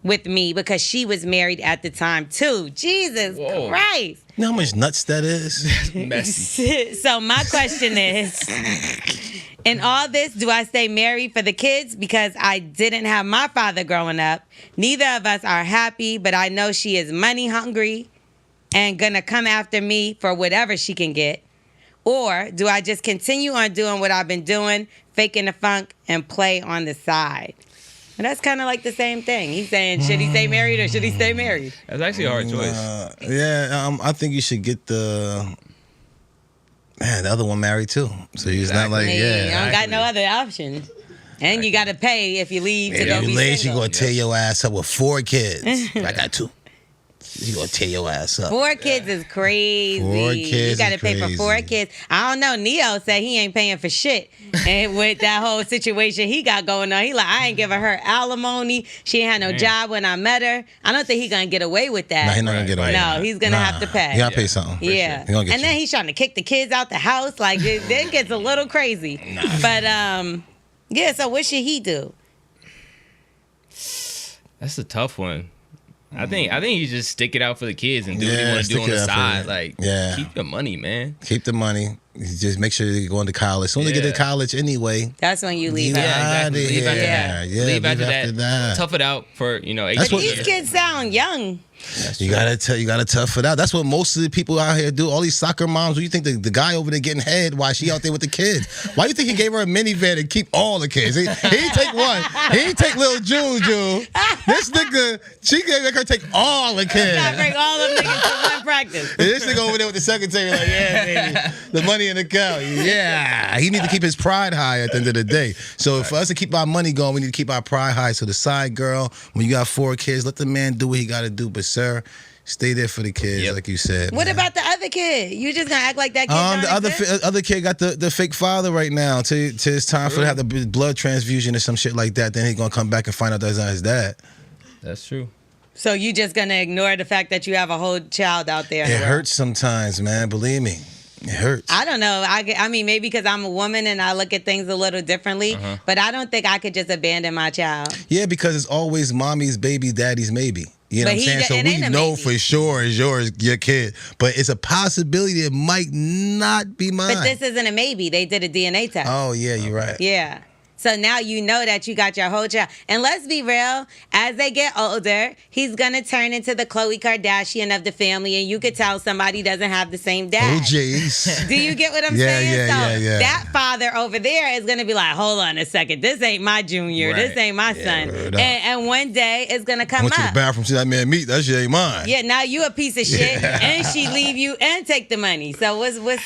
with me because she was married at the time too. Jesus Christ. You know how much nuts that is? Messy. So my question In all this, do I stay married for the kids because I didn't have my father growing up? Neither of us are happy, but I know she is money hungry and gonna come after me for whatever she can get. Or do I just continue on doing what I've been doing, faking the funk, and play on the side? And that's kind of like the same thing. He's saying, should he stay married or should he stay married? That's actually a hard choice. I think you should get the other one married too. So he's not like, you don't got no other option. And you got to pay if you leave to go be single. She gonna tear your ass up with 4 kids. I got 2. She gonna tear your ass up. 4 kids is crazy. 4 kids. You gotta pay for 4 kids. I don't know. Neo said he ain't paying for shit. And with that whole situation he got going on, he like, I ain't giving her alimony. She ain't had no job when I met her. I don't think he gonna get away with that. Nah, he's not gonna get away. No, he's gonna have to pay. You gotta pay something. Yeah. Sure. And then he's trying to kick the kids out the house. Like it gets a little crazy. But yeah. So what should he do? That's a tough one. I think you just stick it out for the kids and do what you want to do on the side. Like, keep your money, man. Keep the money. Just make sure you're going to college. As soon as they get to college anyway. That's when you leave. Exactly. Leave after that. Yeah, leave after that. Tough it out for 8 But these kids sound young. You gotta tough it out. That's what most of the people out here do. All these soccer moms. What you think the guy over there getting head while she out there with the kids? Why you think he gave her a minivan and keep all the kids? He ain't take one. He ain't take little Juju. This nigga, she gave her take all the kids. Gotta bring all of them niggas to one practice. And this nigga over there with the secretary like, yeah, baby, the money in the account. Yeah, he need to keep his pride high at the end of the day. So for us to keep our money going, we need to keep our pride high. So the side girl, when you got 4 kids, let the man do what he got to do. But sir, stay there for the kids, like you said. What about the other kid? You just gonna act like that kid? The other kid got the fake father right now. Till it's time for him to have the blood transfusion or some shit like that. Then he's gonna come back and find out that's not his dad. That's true. So you just gonna ignore the fact that you have a whole child out there? It hurts sometimes, man. Believe me. It hurts. I don't know. I mean, maybe because I'm a woman and I look at things a little differently, but I don't think I could just abandon my child. Yeah, because it's always mommy's baby, daddy's maybe. You know what I'm saying? So we know for sure it's your kid. But it's a possibility it might not be mine. But this isn't a maybe. They did a DNA test. Oh, yeah, you're right. Yeah. So now you know that you got your whole child. And let's be real, as they get older, he's going to turn into the Khloe Kardashian of the family, and you could tell somebody doesn't have the same dad. Oh, jeez. Do you get what I'm saying? Yeah. That father over there is going to be like, hold on a second, this ain't my junior, this ain't my son. And one day it's going to come up. I went to the bathroom, see that man meat, that shit ain't mine. Yeah, now you a piece of shit, and she leave you and take the money. So what's...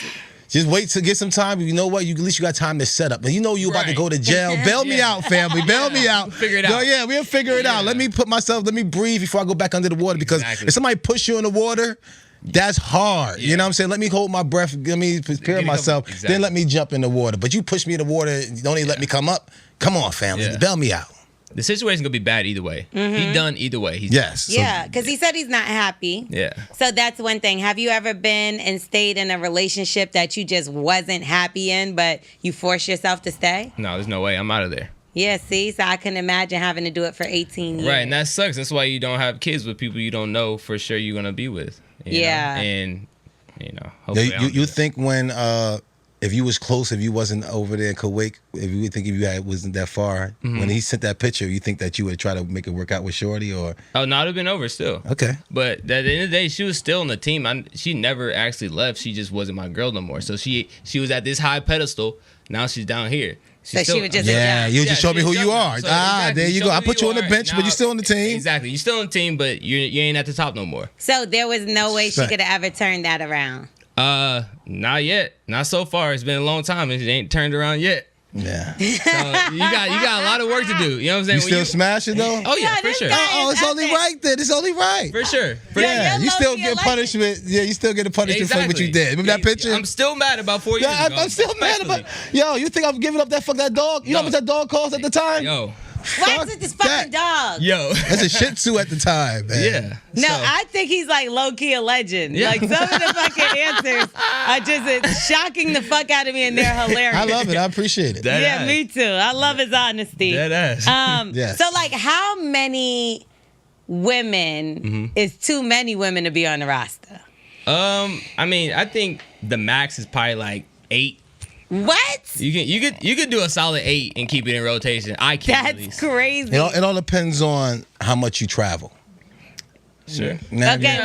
Just wait to get some time. You know what? At least you got time to set up. And you know you about to go to jail. Bail me out, family. Bail me out. Figure it out. Yeah, we'll figure it out. Let me breathe before I go back under the water. Because if somebody push you in the water, that's hard. You know what I'm saying? Let me hold my breath. Let me prepare myself. Then let me jump in the water. But you push me in the water, don't even let me come up. Come on, family. Bail me out. The situation's gonna be bad either way. He done either way. Yes. Yeah, because he said he's not happy. Yeah. So that's one thing. Have you ever been and stayed in a relationship that you just wasn't happy in, but you forced yourself to stay? No, there's no way. I'm out of there. Yeah, see? So I can imagine having to do it for 18 years. Right, and that sucks. That's why you don't have kids with people you don't know for sure you're gonna be with. You know? And hopefully you think when if you was close, if you wasn't over there in Kuwait, if you wasn't that far, when he sent that picture, you think that you would try to make it work out with Shorty or? Oh, no, it'd have been over still. Okay. But at the end of the day, she was still on the team. She never actually left. She just wasn't my girl no more. So she was at this high pedestal. Now she's down here. She was just you just showed me who you are. So there you go. I put you on the bench, but you're still on the team. Exactly. You're still on the team, but you ain't at the top no more. So there was no way she could have ever turned that around. Not yet. Not so far. It's been a long time and it ain't turned around yet. Yeah. So you got a lot of work to do. You know what I'm saying? You still smashing though? Oh yeah, for sure. It's only right then. It's only right. For sure. You still get punishment. Yeah, you still get a punishment for what you did. Remember that picture? I'm still mad about 4 years ago. I'm still mad about. Yo, you think I'm giving up that dog? You know how much that dog cost at the time? Yo. Why is it this fucking dog? Yo. That's a Shih Tzu at the time, man. Yeah. No, I think he's like low-key a legend. Yeah. Like some of the fucking answers are just shocking the fuck out of me and they're hilarious. I love it. I appreciate it. Me too. I love his honesty. Dead ass. Yes. So like how many women is too many women to be on the roster? I mean, I think the max is probably like 8. What? You could do a solid 8 and keep it in rotation. I can't. At That's least. crazy. It all depends on how much you travel. Sure. Now, Okay,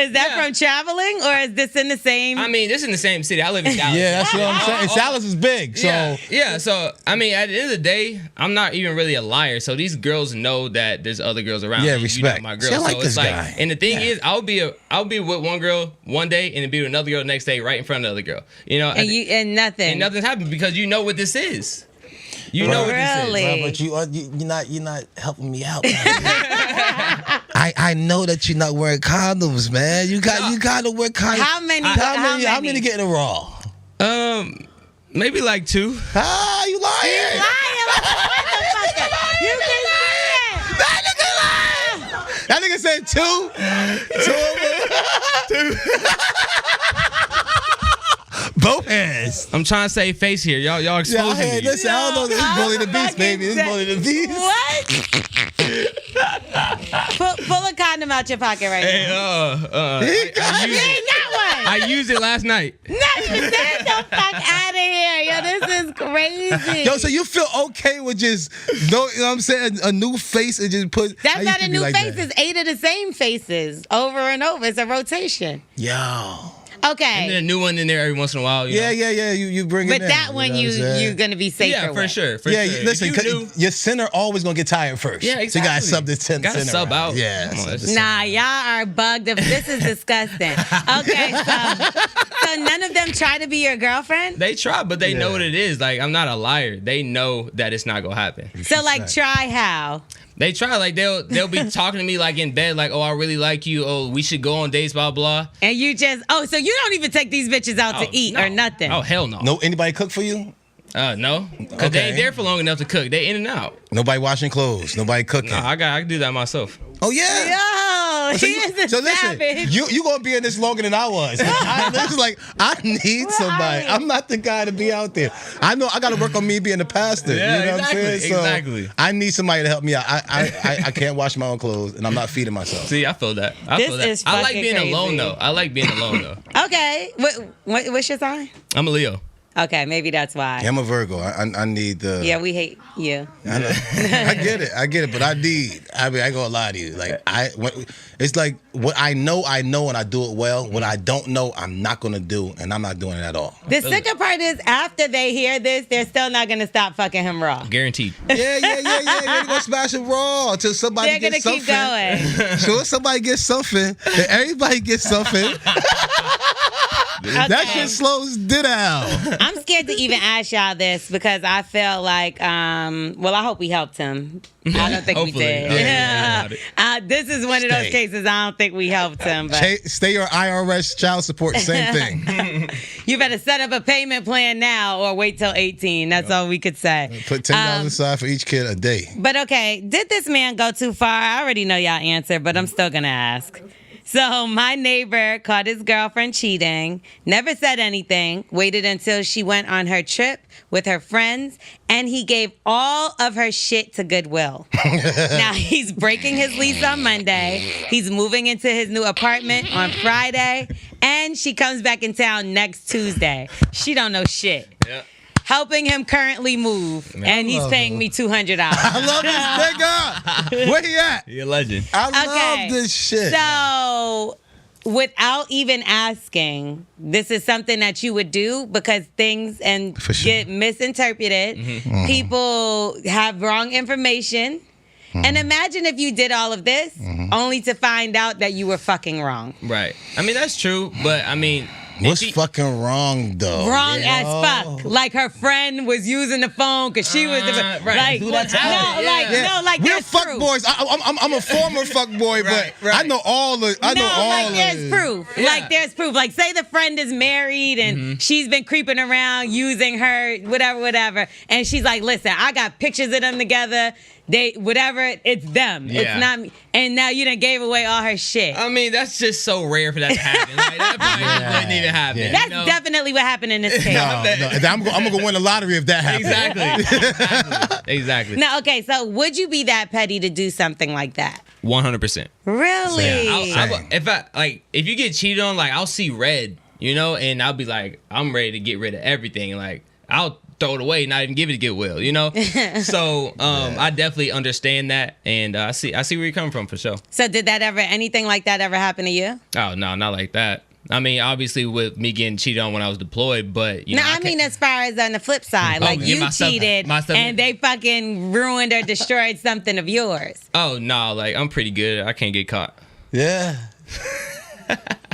is that from traveling or is this in the same? I mean, this is in the same city. I live in Dallas. Yeah, that's what I'm saying. And Dallas is big, so yeah. So I mean, at the end of the day, I'm not even really a liar. So these girls know that there's other girls around. Yeah, me. respect. You know my girl. See, I like so this it's like, guy. and the thing is, I'll be with one girl one day, and then be with another girl the next day, right in front of the other girl. You know, and nothing's happened because you know what this is. You know what this is. Bro, but you're not helping me out. I know that you're not wearing condoms, man. You got to wear condoms. How many get in a raw? Maybe like 2. You lying? You lying? You can That nigga said 2. 2. Both hands. I'm trying to save face here. Y'all exposing me. Listen, I don't know. This is Bully the Beast, baby. This is Bully the Beast. What? Pull a condom out your pocket right now. I used it last night. No, get the fuck out of here. Yo, this is crazy. Yo, so you feel okay with just, you know what I'm saying, a new face and just put. That's not a new face. It's 8 of the same faces over and over. It's a rotation. Yo. Okay. And then a new one in there every once in a while. Yeah. You bring it in. But that one you're gonna be safer Yeah, for with. sure. Listen, your center always gonna get tired first. Yeah, exactly. So you gotta sub the center. Gotta sub out. Yeah. Nah, y'all are bugged. This is disgusting. Okay, so none of them try to be your girlfriend? They try, but they know what it is. Like, I'm not a liar. They know that it's not gonna happen. So like, try how? They try, like they'll be talking to me like in bed, like, oh, I really like you. Oh, we should go on dates, blah blah. And you just so you don't even take these bitches out to eat or nothing. Oh hell no. No, anybody cook for you? No, because they ain't there for long enough to cook. They in and out. Nobody washing clothes. Nobody cooking. No, I can do that myself. Oh yeah. Yo, he is a savage. You gonna be in this longer than I was. I need somebody. I'm not the guy to be out there. I know I got to work on me being the pastor. Yeah, you know exactly, what I'm saying? So exactly. I need somebody to help me out. I can't wash my own clothes, and I'm not feeding myself. See, I feel that. Is I like being crazy. alone though. I like being alone though. Okay, what's your sign? I'm a Leo. Okay, maybe that's why. Yeah, I'm a Virgo. I need the. Yeah, we hate you. I know. I get it, but I mean, I ain't gonna lie to you. Like it's like what I know, and I do it well. What I don't know, I'm not gonna do, and I'm not doing it at all. The sicker part is after they hear this, they're still not gonna stop fucking him raw. Guaranteed. Yeah. They're gonna smash it raw until somebody They're gets gonna something. keep going. So if somebody gets something, then everybody gets something. That shit slows down. I'm scared to even ask y'all this because I feel like, I hope we helped him. I don't think we did. This is one of those cases I don't think we helped him. But Stay your IRS child support, same thing. You better set up a payment plan now or wait till 18. That's all we could say. Put $10 aside for each kid a day. But okay, did this man go too far? I already know y'all answer, but I'm still going to ask. So my neighbor caught his girlfriend cheating, never said anything, waited until she went on her trip with her friends, and he gave all of her shit to Goodwill. Now he's breaking his lease on Monday. He's moving into his new apartment on Friday, and she comes back in town next Tuesday. She don't know shit. Yeah. Helping him currently move, and he's paying me $200. I love this nigga. Where he at? You're a legend. I love this shit. So, without even asking, this is something that you would do because things get misinterpreted. Mm-hmm. People have wrong information. Mm-hmm. And imagine if you did all of this only to find out that you were fucking wrong. Right. I mean, that's true, but I mean... What's fucking wrong though? Wrong as fuck. Like her friend was using the phone because she was right. like, we're fuck boys. I'm a former fuck boy, but I know all the. There's proof. Yeah. Like there's proof. Like say the friend is married and she's been creeping around using her whatever, and she's like, listen, I got pictures of them together. It's them. Yeah. It's not me. And now you done gave away all her shit. I mean, that's just so rare for that to happen. Like, that probably wouldn't even happen. Yeah. That's definitely what happened in this case. No, I'm gonna go win the lottery if that happens. Exactly. No, okay. So would you be that petty to do something like that? 100%. Really? If you get cheated on, like I'll see red, and I'll be like, I'm ready to get rid of everything. Like I'll throw it away, not even give it to Goodwill, you know? So I definitely understand that, and I see where you're coming from for sure. So did anything like that ever happen to you? Oh, no, not like that. I mean, obviously with me getting cheated on when I was deployed, but you know, I mean as far as on the flip side, like you cheated and they fucking ruined or destroyed something of yours. Oh no, like I'm pretty good. I can't get caught. Yeah.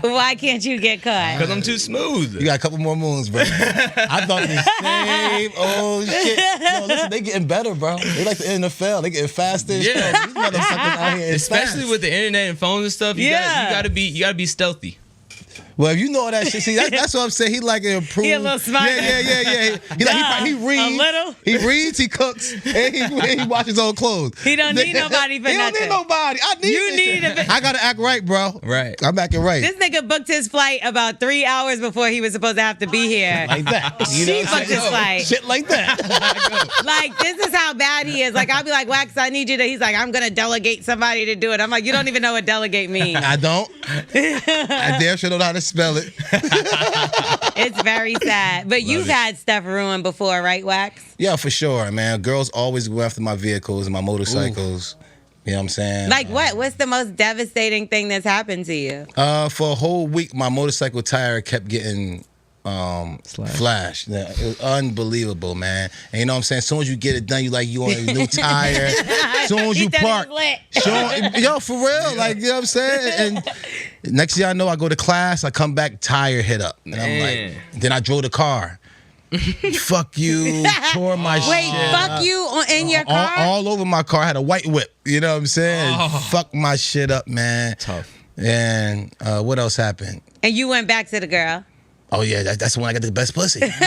Why can't you get caught? Because I'm too smooth. You got a couple more moons, bro. I thought the same old shit. No, listen, they getting better, bro. They like the NFL. They getting faster. Yeah. These motherfuckers out here is especially fast. with the internet and phones and stuff. You gotta be stealthy. Well, if you know that shit, see, that's what I'm saying. He like to improve. He a little smart. Yeah. He reads. A little. He reads, he cooks, and he washes his own clothes. He don't need nobody for he nothing. He don't need nobody. I gotta act right, bro. Right. I'm acting right. This nigga booked his flight about 3 hours before he was supposed to have to be here. Like that. She booked his flight. Shit like that. Like, this is how bad he is. Like, I'll be like, Wax, I need you to. He's like, I'm going to delegate somebody to do it. I'm like, you don't even know what delegate means. I don't. I damn sure don't know how to spell it. It's very sad. But you've had stuff ruined before, right, Wax? Yeah, for sure, man. Girls always go after my vehicles and my motorcycles. Ooh. You know what I'm saying? Like what? What's the most devastating thing that's happened to you? For a whole week, my motorcycle tire kept getting flashed. Yeah, it was unbelievable, man. And you know what I'm saying? As soon as you get it done, you on a new tire. As soon as you park. Yo, for real. Like, you know what I'm saying? And next thing I know, I go to class, I come back, tire hit up. And I'm like, then I drove the car. Fuck you, tore my shit. Wait, fuck you in your car? All over my car. I had a white whip. You know what I'm saying? Fuck my shit up, man. Tough. And what else happened? And you went back to the girl? Oh yeah, that's when I got the best pussy. Got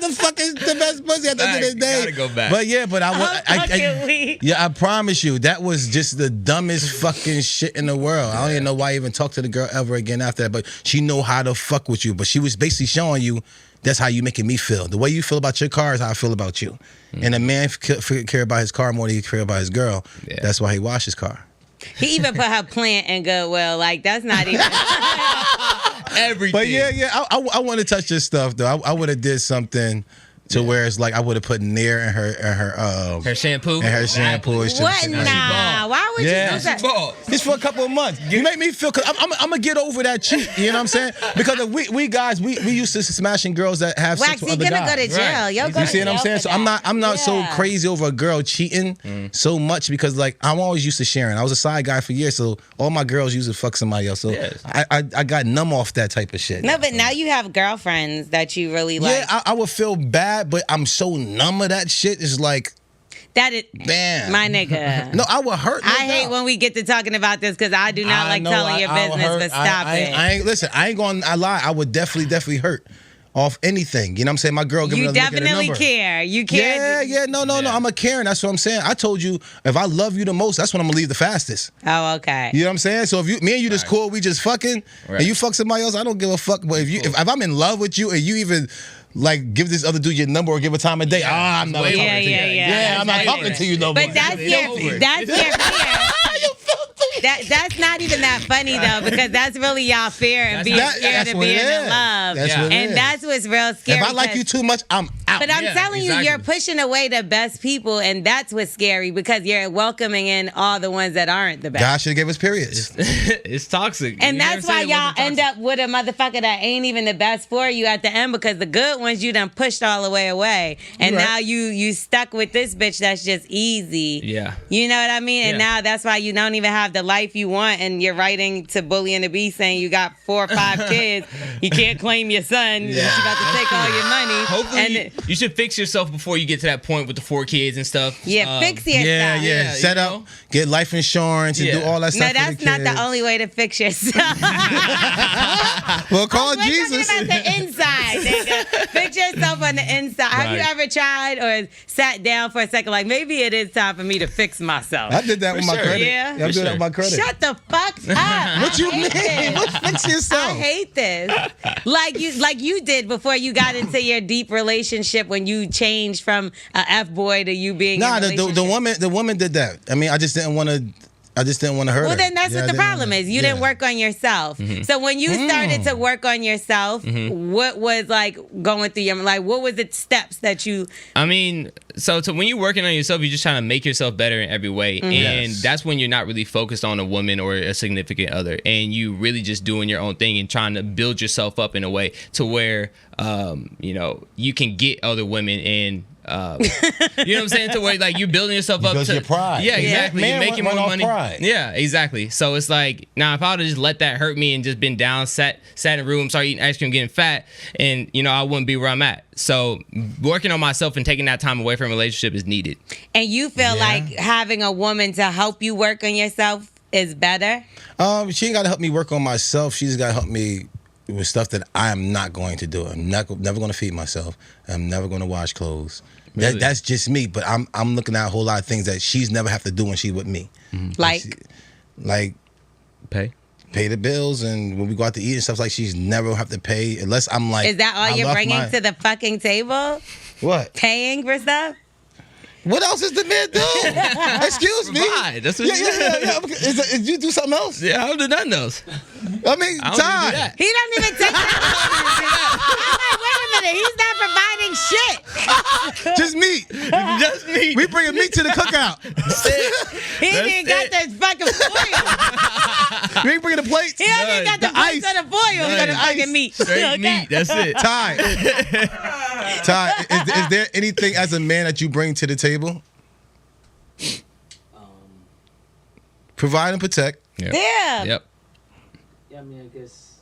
the best pussy at the end of the day. Gotta go back. But I promise you, that was just the dumbest fucking shit in the world. I don't even know why I even talked to the girl ever again after that. But she know how to fuck with you. But she was basically showing you that's how you making me feel. The way you feel about your car is how I feel about you. And a man care about his car more than he care about his girl. Yeah. That's why he washed his car. He even put her plant in Goodwill. Like, that's not even... Everything. But yeah, I want to touch this stuff though. I would have did something to where it's like I would have put Nair in her shampoo. And her shampoo. What? Nah. Why would you do that? Just for a couple of months. You make me feel, cause I'm gonna get over that cheat. You know what I'm saying? Because we guys, we used to smashing girls that have sex with other guys. Waxy, gonna go to jail. Right. You see what I'm saying? So I'm not so crazy over a girl cheating so much because like I'm always used to sharing. I was a side guy for years, so all my girls used to fuck somebody else. So I got numb off that type of shit. No, but now you have girlfriends that you really like. Yeah, I would feel bad, but I'm so numb of that shit. It's like that it. Damn, my nigga. No, I would hurt. I hate when we get to talking about this because I do not like telling your business. But stop it. Listen, I ain't gonna lie. I would definitely hurt off anything. You know what I'm saying? My girl give me a definitely care. You care. Yeah. No. I'm a caring. That's what I'm saying. I told you if I love you the most, that's when I'm gonna leave the fastest. Oh, okay. You know what I'm saying? So if me and you just cool, we just fucking, and you fuck somebody else, I don't give a fuck. But if I'm in love with you and you even like give this other dude your number or give a time of day, I'm not talking to you. Yeah, I'm not talking to you no more. But that's your fear. That's not even that funny though, because that's really y'all fear and being scared of being in love. That's what's real scary. If I like you too much, I'm out. But I'm telling you, you're pushing away the best people, and that's what's scary because you're welcoming in all the ones that aren't the best. God should have gave us periods. It's toxic. And that's why y'all end up with a motherfucker that ain't even the best for you at the end because the good ones you done pushed all the way away. And now you stuck with this bitch that's just easy. Yeah. You know what I mean? And now that's why you don't even have the life you want and you're writing to Bully and the Beast saying you got 4 or 5 kids. You can't claim your son. She's about to take all your money. Hopefully you should fix yourself before you get to that point with the 4 kids and stuff. Yeah, fix yourself. Yeah. Set up, get life insurance and do all that stuff. No, that's not the only way to fix yourself. Well, call Jesus. We're talking about the inside, nigga. Fix yourself on the inside. Have you ever tried or sat down for a second like, maybe it is time for me to fix myself? I did that with my credit. Yeah, I did that with my credit. Shut the fuck up. What you mean? What fix yourself? I hate this. Like you did before you got into your deep relationship when you changed from a F-boy to you being the woman did that. I mean, I just didn't want to I just didn't want to hurt her. Well, then that's what the problem is. You didn't work on yourself. So when you started to work on yourself, what was like going through your, like, what was the steps that you? I mean, so when you're working on yourself, you're just trying to make yourself better in every way. And that's when you're not really focused on a woman or a significant other. And you really just doing your own thing and trying to build yourself up in a way to where, you know, you can get other women and, you know what I'm saying? To where like you're building yourself up to your pride. Yeah, exactly. Man, you're making more money. Pride. Yeah, exactly. So it's like now if I would have just let that hurt me and just been down, sat in a room, started eating ice cream, getting fat, and you know I wouldn't be where I'm at. So working on myself and taking that time away from a relationship is needed. And you feel like having a woman to help you work on yourself is better? She ain't got to help me work on myself. She's got to help me with stuff that I am not going to do. I'm never going to feed myself. I'm never going to wash clothes. Really? That's just me, but I'm looking at a whole lot of things that she's never have to do when she's with me. Like pay the bills, and when we go out to eat and stuff, like she's never have to pay unless I'm like. Is that all you're bringing to the fucking table? What? Paying for stuff? What else is the man do? Excuse me. Provide. That's what Is you do something else? Yeah, I don't do nothing else. I mean, time. He doesn't even take that. I'm like, wait a minute. He's not providing shit. Just meat. Just meat. We bringing meat to the cookout. He ain't got the fucking foil. You ain't bringing the plates? He ain't got the plates or the foil. He got the fucking meat. Straight meat. That's it. Ty, is there anything as a man that you bring to the table? Provide and protect. Yep. Yeah. Yep. Yeah, I mean, I guess,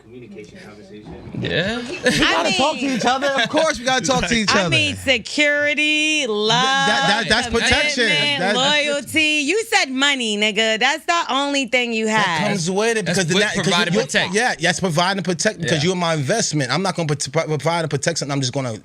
communication, conversation. Yeah. We gotta talk to each other. Of course, we gotta talk to each other. I mean, security, love, that's protection. Loyalty. You said money, nigga. That's the only thing you have. That comes with it because provide and protect. Yeah, yes, provide and protect because you're my investment. I'm not gonna provide and protect something. I'm just gonna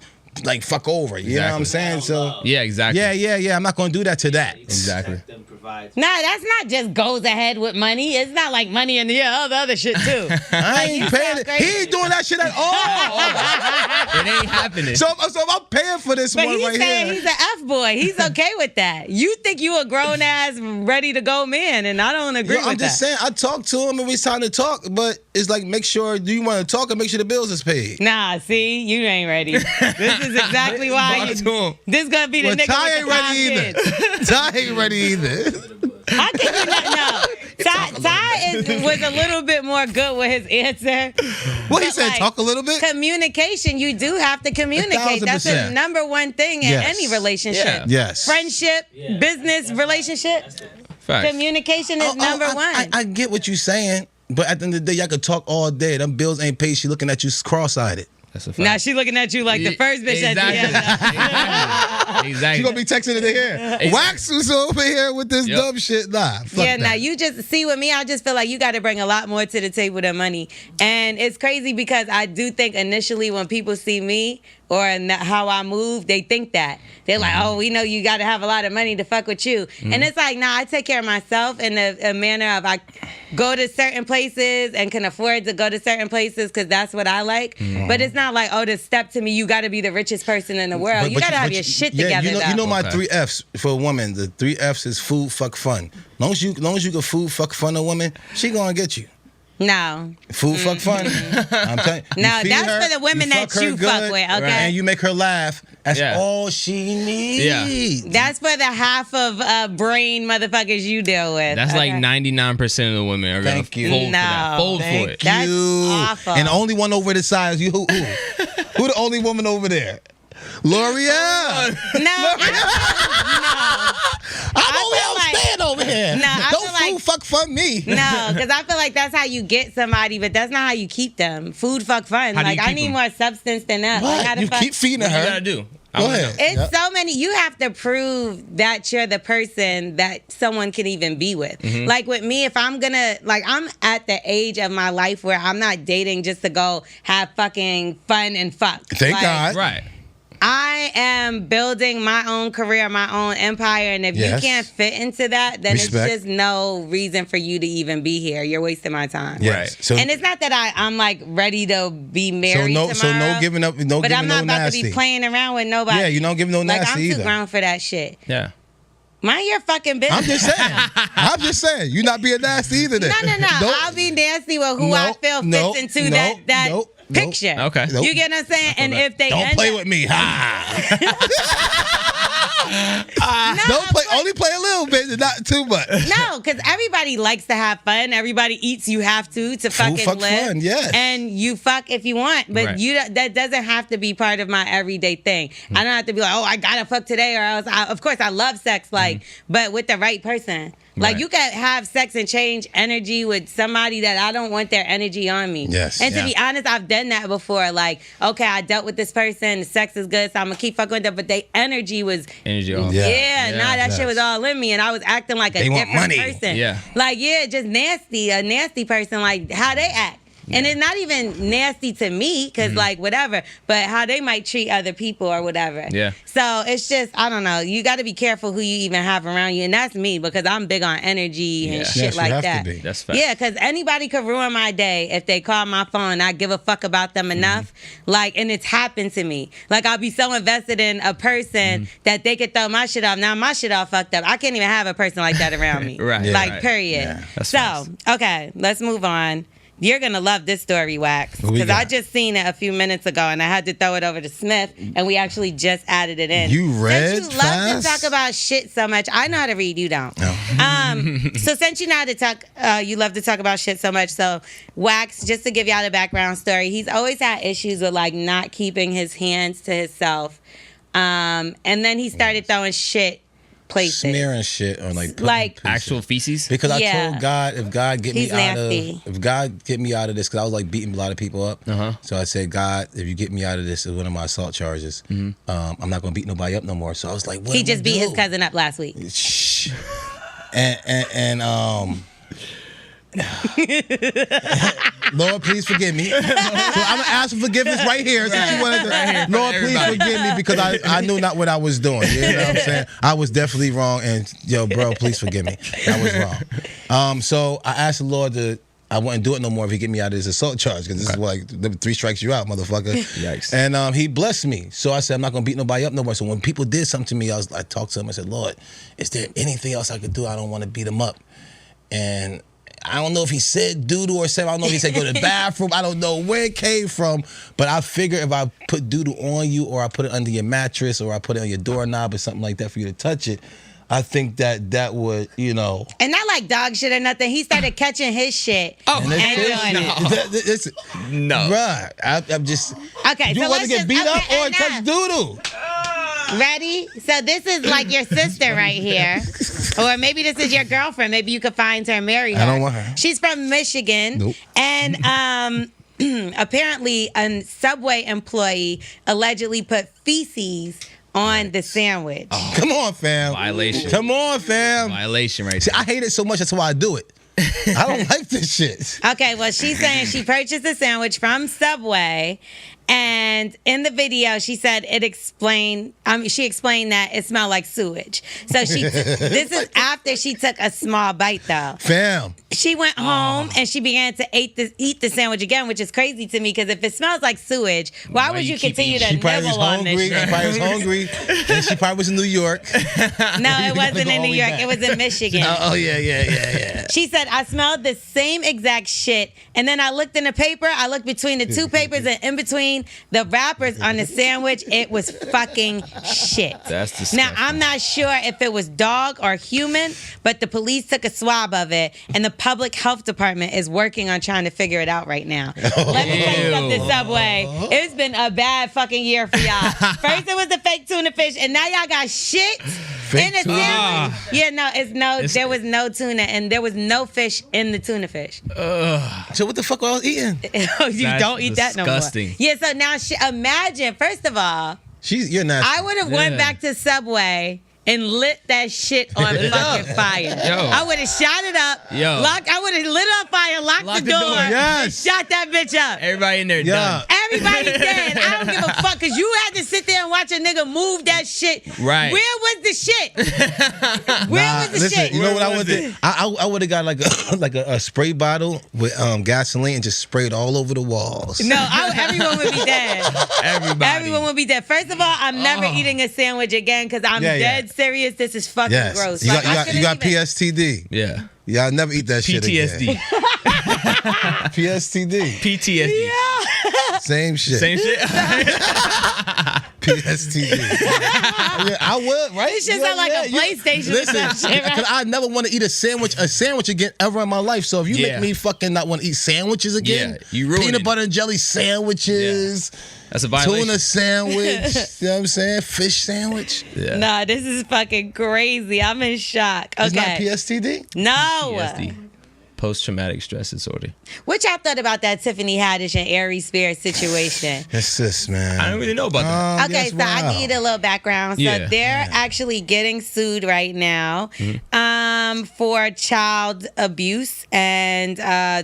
like fuck over. You know what I'm saying? So yeah, exactly. Yeah. I'm not gonna do that to that. Exactly. Nah, that's not just goes ahead with money. It's not like money and all the other shit too. I ain't paying it. He ain't doing that shit at all. It ain't happening. So I'm paying for this but one he's right saying here. he's an F-boy. He's okay with that. You think you a grown ass ready to go man, and I don't agree with that. I'm just saying, I talked to him and it's time to talk, but it's like make sure, do you want to talk and make sure the bills is paid? Nah, see, you ain't ready. This is exactly why this gonna be the nigga Ty ain't with the ready either. Ty ain't ready either. I think you no. Ty was a little bit more good with his answer. What he said? Like, talk a little bit. Communication. You do have to communicate. That's the number one thing in any relationship. Yeah. Yes. Friendship, business, relationship. Facts. Communication is number one. I get what you're saying, but at the end of the day, y'all could talk all day. Them bills ain't paid. She looking at you cross-eyed. That's a fact. Now she looking at you like the first bitch at the end. Exactly. She gonna be texting in the hair. Wax was over here with this dumb shit. Nah, fuck that. Now you just see with me, I just feel like you got to bring a lot more to the table than money. And it's crazy because I do think initially when people see me or how I move, they think that. They're like, oh, we know you got to have a lot of money to fuck with you. And it's like, nah, I take care of myself in a manner of I go to certain places and can afford to go to certain places because that's what I like. But it's not like, oh, to step to me, you got to be the richest person in the world. You got to have your shit together. You know my 3 F's for a woman. The 3 F's is food, fuck, fun. Long as you can food, fuck, fun a woman, she gonna get you. No. Food, fuck, fun. I'm telling you. No, that's for the women that you fuck with, okay? And you make her laugh. That's all she needs. Yeah. That's for the half of brain motherfuckers you deal with. That's like 99% of the women are going to fold for that. Fold for it. That's awful. And the only one over the side is you. Who the only woman over there? L'Oreal. No. I'm only staying over here. No, I don't feel food, fuck, fun me. No, because I feel like that's how you get somebody, but that's not how you keep them. Food, fuck, fun. Like, I need more substance than that. What? Like, how the fuck? Keep feeding her. What you gotta do? Go ahead. It's so many. You have to prove that you're the person that someone can even be with. Like with me, if I'm gonna, like, I'm at the age of my life where I'm not dating just to go have fucking fun and fuck. Thank God. Right. I am building my own career, my own empire, and if you can't fit into that, then it's just no reason for you to even be here. You're wasting my time. Yes. Right. So, and it's not that I'm like ready to be married tomorrow. So no giving up, but I'm not about to be playing around with nobody. Yeah, you don't give no nasty like, I'm either. too grown for that shit. Yeah. Mind your fucking business. I'm just saying. You not being nasty either then. No. I'll be nasty with who I feel fits into that picture. Okay. You get what I'm saying? And if they don't play with me, don't play. Only play a little bit, not too much. No, because everybody likes to have fun. Everybody eats. You have to fucking live. Fun, yes. And you fuck if you want, but that doesn't have to be part of my everyday thing. I don't have to be like, oh, I gotta fuck today, or else. Of course, I love sex, but with the right person. Like, you could have sex and change energy with somebody that I don't want their energy on me. Yes. And to be honest, I've done that before. Like, okay, I dealt with this person, the sex is good, so I'm gonna keep fucking with them, but their energy was off. That shit was all in me, and I was acting like a different person. Yeah. Like, just nasty, a nasty person, like how they act. And it's not even nasty to me, because like whatever, but how they might treat other people or whatever. Yeah. So it's just, I don't know. You got to be careful who you even have around you. And that's me, because I'm big on energy and shit like that. That's fact. Yeah, because anybody could ruin my day if they call my phone. I give a fuck about them enough. Like, and it's happened to me. Like, I'll be so invested in a person that they could throw my shit off. Now my shit all fucked up. I can't even have a person like that around me. Period. Yeah, that's so, fast. okay, let's move on. You're going to love this story, Wax, because I just seen it a few minutes ago, and I had to throw it over to Smith, and we actually just added it in. You read Since you love to talk about shit so much, I know how to read, you don't. No. So since you know how to talk, you love to talk about shit so much, so Wax, just to give y'all the background story, he's always had issues with, like, not keeping his hands to himself, and then he started throwing shit places. Smearing shit on like actual feces. Because I told God, if God get me out of this, because I was like beating a lot of people up. So I said, God, if you get me out of this, is one of my assault charges. I'm not gonna beat nobody up no more. So I was like, what? He just beat his cousin up last week. Shh. And Lord, please forgive me. So I'm gonna ask for forgiveness right here. Since you wanted to, Lord, please forgive me, because I knew not what I was doing. You know what I'm saying? I was definitely wrong, and bro, please forgive me. I was wrong. So I asked the Lord I wouldn't do it no more if he get me out of this assault charge, because this is like 3 strikes you out, motherfucker. Yikes. And he blessed me. So I said, I'm not gonna beat nobody up no more. So when people did something to me, I talked to him. I said, Lord, is there anything else I could do? I don't want to beat them up. And I don't know if he said doo-doo or said, I don't know if he said go to the bathroom. I don't know where it came from. But I figure if I put doo-doo on you, or I put it under your mattress, or I put it on your doorknob or something like that for you to touch it, I think that would, And not like dog shit or nothing. He started catching his shit. Oh, and doing it. No. Bruh, I'm just... Okay, you so want to get beat up or touch doo-doo? Ready? So this is like your sister right here. Or maybe this is your girlfriend. Maybe you could find her and marry her. I don't want her. She's from Michigan. Nope. And apparently a Subway employee allegedly put feces on the sandwich. Oh. Come on, fam. Violation. Come on, fam. Violation right See, there. I hate it so much, that's why I do it. I don't like this shit. Okay, well, she's saying she purchased a sandwich from Subway, and in the video, she said she explained that it smelled like sewage. So this is after she took a small bite, though. Fam. She went home and she began to eat the sandwich again, which is crazy to me, because if it smells like sewage, why would you continue to nibble on this shit? She probably was hungry, and she probably was in New York. No, it wasn't in New York. It was in Michigan. Oh, yeah. She said, I smelled the same exact shit, and then I looked in the paper, I looked between the two papers, and in between the wrappers on the sandwich, it was fucking shit. That's disgusting. Now, I'm not sure if it was dog or human, but the police took a swab of it, and the public health department is working on trying to figure it out right now. Let me tell you something, Subway. It's been a bad fucking year for y'all. First it was the fake tuna fish, and now y'all got shit in the sandwich. Yeah, there was no tuna, and there was no fish in the tuna fish. So what the fuck I was eating? You don't eat that no more. Disgusting. Yeah, so now imagine, first of all, You're nasty. I would have went back to Subway and lit that shit on fucking fire. I would have shot it up. I would have lit it on fire, locked the door, and shot that bitch up. Everybody in there done. Everybody's dead. I don't give a fuck, because you had to sit there there and watch a nigga move that shit. Right. Where was the shit? Where was the shit? You know what I would do? I would have got like a spray bottle with gasoline and just sprayed all over the walls. No, everyone would be dead. Everyone would be dead. First of all, I'm never eating a sandwich again because I'm dead serious. This is fucking gross. You got PSTD. Yeah. Yeah, I'll never eat that shit again. PTSD. PSTD. PTSD. Yeah. Same shit. PSTD. Yeah, I would, right? This shit sound like a PlayStation or some shit, right? Because I never want to eat a sandwich again ever in my life. So if you make me fucking not want to eat sandwiches again, you ruined peanut it. butter and jelly sandwiches. Yeah. That's a violation. Tuna sandwich. You know what I'm saying? Fish sandwich. Yeah. Nah, this is fucking crazy. I'm in shock. Okay. It's not PSTD? No. PTSD. Post-traumatic stress disorder. What y'all thought about that Tiffany Haddish and Aries Spears situation? That's this, man. I don't really know about that. Okay, so I need a little background. So they're actually getting sued right now for child abuse and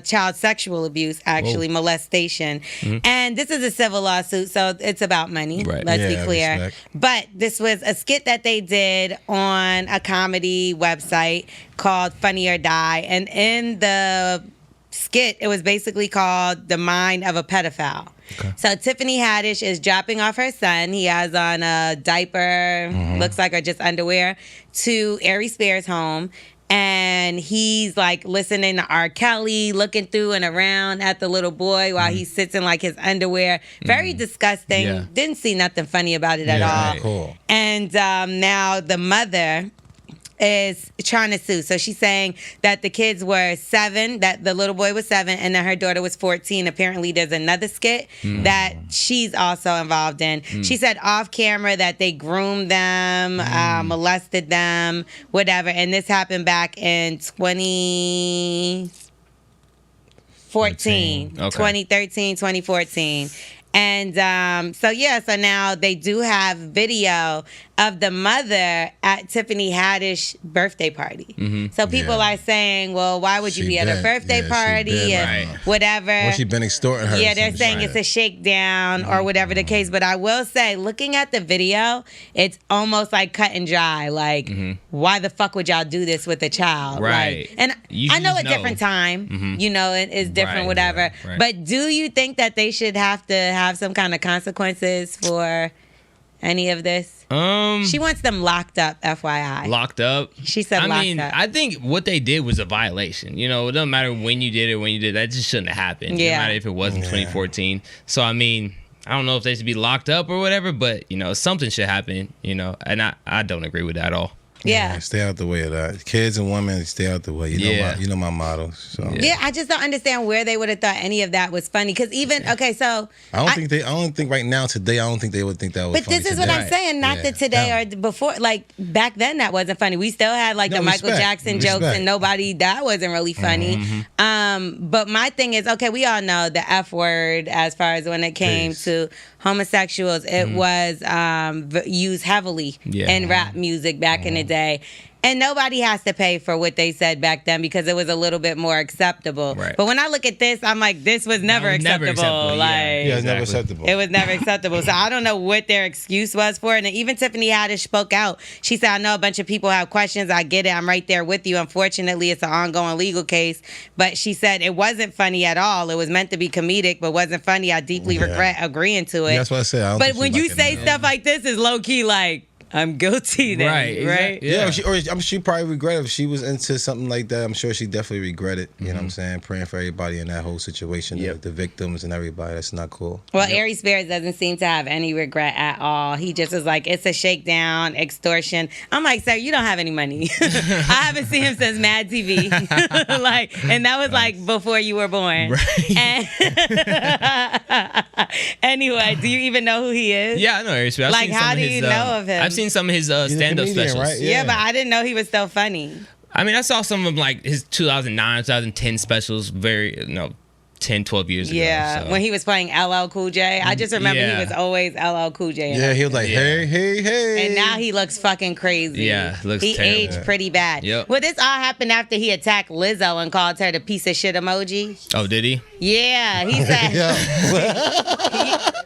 child sexual abuse, actually, molestation. And this is a civil lawsuit, so it's about money. Right. Let's be clear. Respect. But this was a skit that they did on a comedy website called Funny or Die. And in the skit, it was basically called The Mind of a Pedophile. Okay. So Tiffany Haddish is dropping off her son. He has on a diaper, looks like, or just underwear, to Aries Spears' home. And he's like listening to R. Kelly, looking through and around at the little boy while he sits in like his underwear. Very disgusting. Yeah. Didn't see nothing funny about it at all. Cool. And now the mother is trying to sue. So she's saying that the kids were 7, that the little boy was 7, and then her daughter was 14. Apparently there's another skit that she's also involved in. She said off camera that they groomed them, molested them, whatever. And this happened back in 2014, 2013, 2014. And so now they do have video of the mother at Tiffany Haddish's birthday party. So people are saying, well, why would you be at a birthday party and whatever? Well, she's been extorting her. Yeah, they're saying it's a shakedown or whatever the case. But I will say, looking at the video, it's almost like cut and dry. Like, why the fuck would y'all do this with a child? Right. Like, and I know a different time, you know, it's different, whatever. Right. But do you think that they should have to have some kind of consequences for any of this? She wants them locked up, FYI. Locked up? She said locked up. I think what they did was a violation. You know, it doesn't matter when you did it, that just shouldn't have happened. Yeah. No matter if it was in 2014. So, I mean, I don't know if they should be locked up or whatever, but, you know, something should happen, you know, and I don't agree with that at all. Yeah. Stay out the way of that. Kids and women, stay out the way. You know my motto. So. Yeah, I just don't understand where they would have thought any of that was funny. Because even so I don't think right now today I don't think they would think that was. But funny this is today. what I'm saying. Not that today or before. Like back then, that wasn't funny. We still had like the Michael Jackson jokes, and that wasn't really funny. But my thing is, okay, we all know the F word as far as when it came to homosexuals. It was used heavily in rap music back in the day. And nobody has to pay for what they said back then because it was a little bit more acceptable. Right. But when I look at this, I'm like, this was never acceptable. Like, it's never acceptable. It was never acceptable. So I don't know what their excuse was for it. And even Tiffany Haddish spoke out. She said, I know a bunch of people have questions. I get it. I'm right there with you. Unfortunately, it's an ongoing legal case. But she said it wasn't funny at all. It was meant to be comedic, but wasn't funny. I deeply regret agreeing to it. Yeah, that's what I said. But when you say stuff like this, it's low key like, I'm guilty then, right? Yeah, she probably regret if she was into something like that. I'm sure she definitely regretted. You know what I'm saying? Praying for everybody in that whole situation, the victims and everybody. That's not cool. Well, Aries Spears doesn't seem to have any regret at all. He just was like, it's a shakedown, extortion. I'm like, sir, you don't have any money. I haven't seen him since Mad TV. And that was like before you were born. Right. And anyway, do you even know who he is? Yeah, I know Aries Spears. Like, how do you know of him? I've seen some of his stand-up specials. Right? Yeah, but I didn't know he was so funny. I mean, I saw some of like his 2009, 2010 specials. Very, 10, 12 years ago. Yeah, So. when he was playing LL Cool J. I just remember he was always LL Cool J. Yeah, he was like, hey. And now he looks fucking crazy. Yeah, looks he terrible. aged pretty bad. Yep. Well, this all happened after he attacked Lizzo and called her the piece of shit emoji. Oh, did he? Yeah, he said.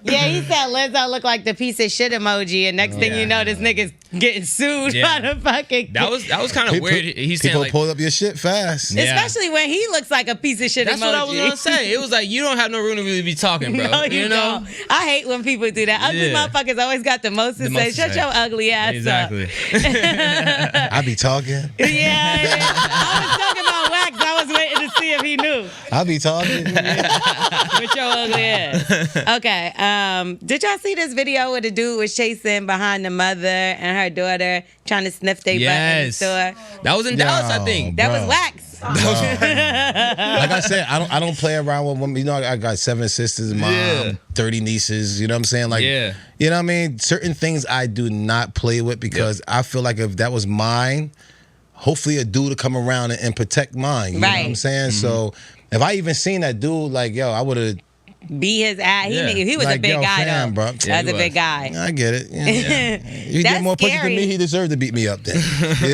He said Lizzo looked like the piece of shit emoji, and next thing you know, this nigga's getting sued by the fucking. That was kind of weird. He's saying people like, pull up your shit fast. Yeah. Especially when he looks like a piece of shit That's emoji. what I was gonna say. It was like you don't have no room to really be talking, bro. No, you know? don't. I hate when people do that. Ugly motherfuckers always got the most to say. Shut your ugly ass exactly. up. I be talking. Yeah. I was talking about Wax. I was waiting to see if he knew. I be talking. With your ugly ass. Okay. Did y'all see this video where the dude was chasing behind the mother and her daughter trying to sniff their butt in the store? That was in Dallas, I think. That was Wax. Like I said, I don't play around with women. You know, I got 7 sisters, mom, 30 nieces. You know what I'm saying? Like, you know what I mean? Certain things I do not play with because I feel like if that was mine, hopefully a dude would come around and protect mine. You know what I'm saying? So if I even seen that dude, like, yo, I would have Be his ass. He was like, a big guy, fam, though. bro. That's a big guy. I get it. Yeah. He That's did more pussy scary. than me. He deserved to beat me up then. You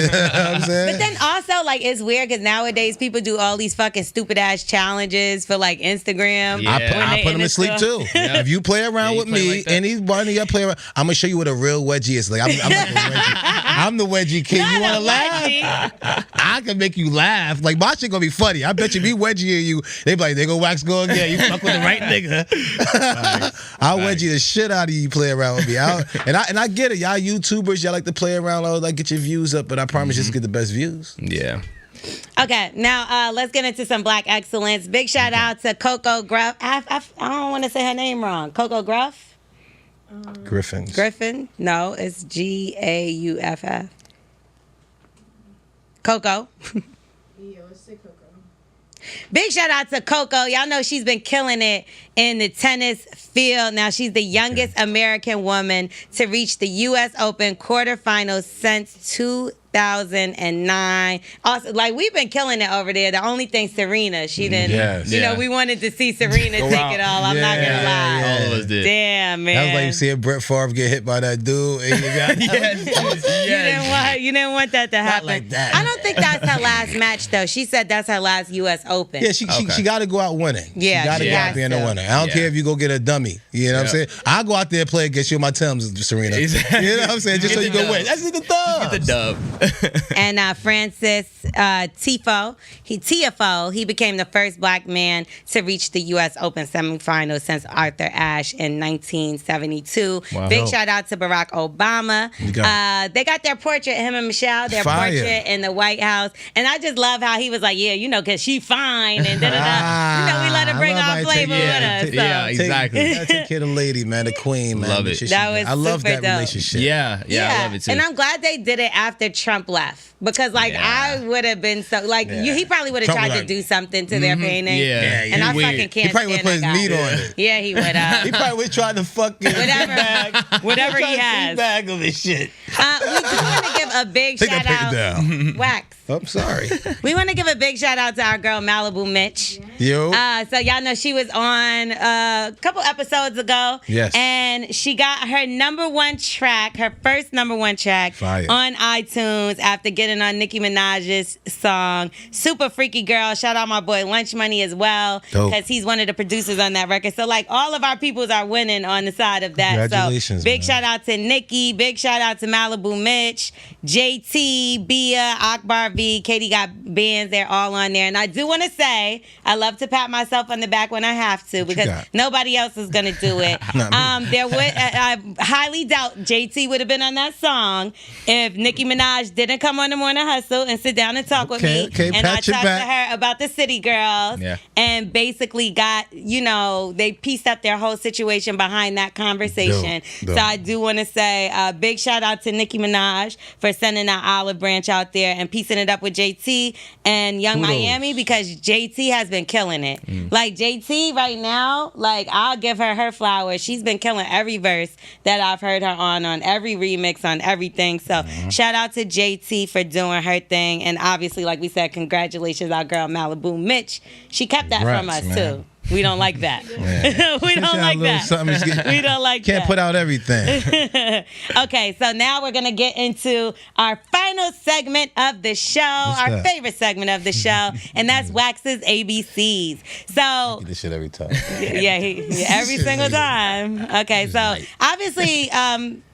know what I'm saying? But then also, like, it's weird because nowadays people do all these fucking stupid ass challenges for like Instagram. Yeah. I put him to sleep too. If you play around with me, like anybody I play around, I'm gonna show you what a real wedgie is. Like I'm like the wedgie. I'm the wedgie king. Not you wanna a laugh? I can make you laugh. Like my shit gonna be funny. I bet you me wedgie you. They be like, they go Wax go again. You fuck with the right nigga. I'll wedgie the shit out of you. Play around with me. And I get it. Y'all YouTubers, y'all like to play around, like get your views up. But I promise just get the best views. Yeah. Okay, now let's get into some black excellence. Big shout out to Coco Gruff. I don't want to say her name wrong. Coco Gruff? Griffin? No, it's Gauff. Coco. Big shout out to Coco. Y'all know she's been killing it in the tennis field. Now she's the youngest American woman to reach the U.S. Open quarterfinals since 2009. Also, like, we've been killing it over there. The only thing, Serena, she didn't. You know, we wanted to see Serena take it all. I'm not gonna lie. All of us did. Damn, man. That was like seeing Brett Favre get hit by that dude. And you got, You didn't want that to happen. like that. I don't think that's her last match, though. She said that's her last U.S. Open. Yeah, she got to go out winning. Yeah, she got to go out being a winner. I don't care if you go get a dummy. You know what I'm saying? I'll go out there and play against you on my terms, Serena. Exactly. You know what I'm saying? Just so you go win. That's the dub. Get the dub. And Francis Tiafoe, he became the first black man to reach the U.S. Open semifinals since Arthur Ashe in 1972. Wow. Big shout out to Barack Obama. They got their portrait, him and Michelle, their portrait in the White House. And I just love how he was like, yeah, you know, because she fine and da-da-da. You know, we let her bring our flavor with us. Yeah, exactly. Take care of the lady, man, the queen, man. Love it. I love that dope. Relationship. Yeah, I love it too. And I'm glad they did it after Trump left. Because, like, I would have been so, like, he probably would have tried to do something to their painting. Yeah. And I fucking can't He probably would stand put his that meat guy. on it. Yeah, he would have. He probably would try to fucking whatever he has. bag of his shit. We do want to give a big Take shout that paper out. down. Wax. I'm sorry. We want to give a big shout out to our girl Malibu Mitch. Yo. So y'all know she was on a couple episodes ago. Yes. And she got her number one track, her first number one track on iTunes after getting on Nicki Minaj's song, Super Freaky Girl. Shout out my boy Lunch Money as well, because he's one of the producers on that record. So, like, all of our peoples are winning on the side of that. Congratulations, so big shout out to Nicki, big shout out to Malibu Mitch, JT, Bia, Akbar V, Katie got bands, they're all on there. And I do want to say, I love to pat myself on the back when I have to, because nobody else is going to do it. I highly doubt JT would have been on that song if Nicki Minaj didn't come on the Morning Hustle and sit down and talk with me. And I talked to her about the City Girls and basically got, you know, they pieced up their whole situation behind that conversation. So I do want to say a big shout out to Nicki Minaj for sending that olive branch out there and piecing it up with JT and Young Miami, because JT has been killing it. Like, JT right now, like, I'll give her flowers. She's been killing every verse that I've heard her on every remix, on everything. So shout out to JT for doing her thing. And obviously, like we said, congratulations, our girl Malibu Mitch. She kept that from us, too. We don't like that. Yeah. We don't like that. We don't like that. Can't put out everything. Okay, so now we're going to get into our final segment of the show, our favorite segment of the show, and that's Wax's ABCs. So, I get this shit every time. Every single time. Okay, so obviously,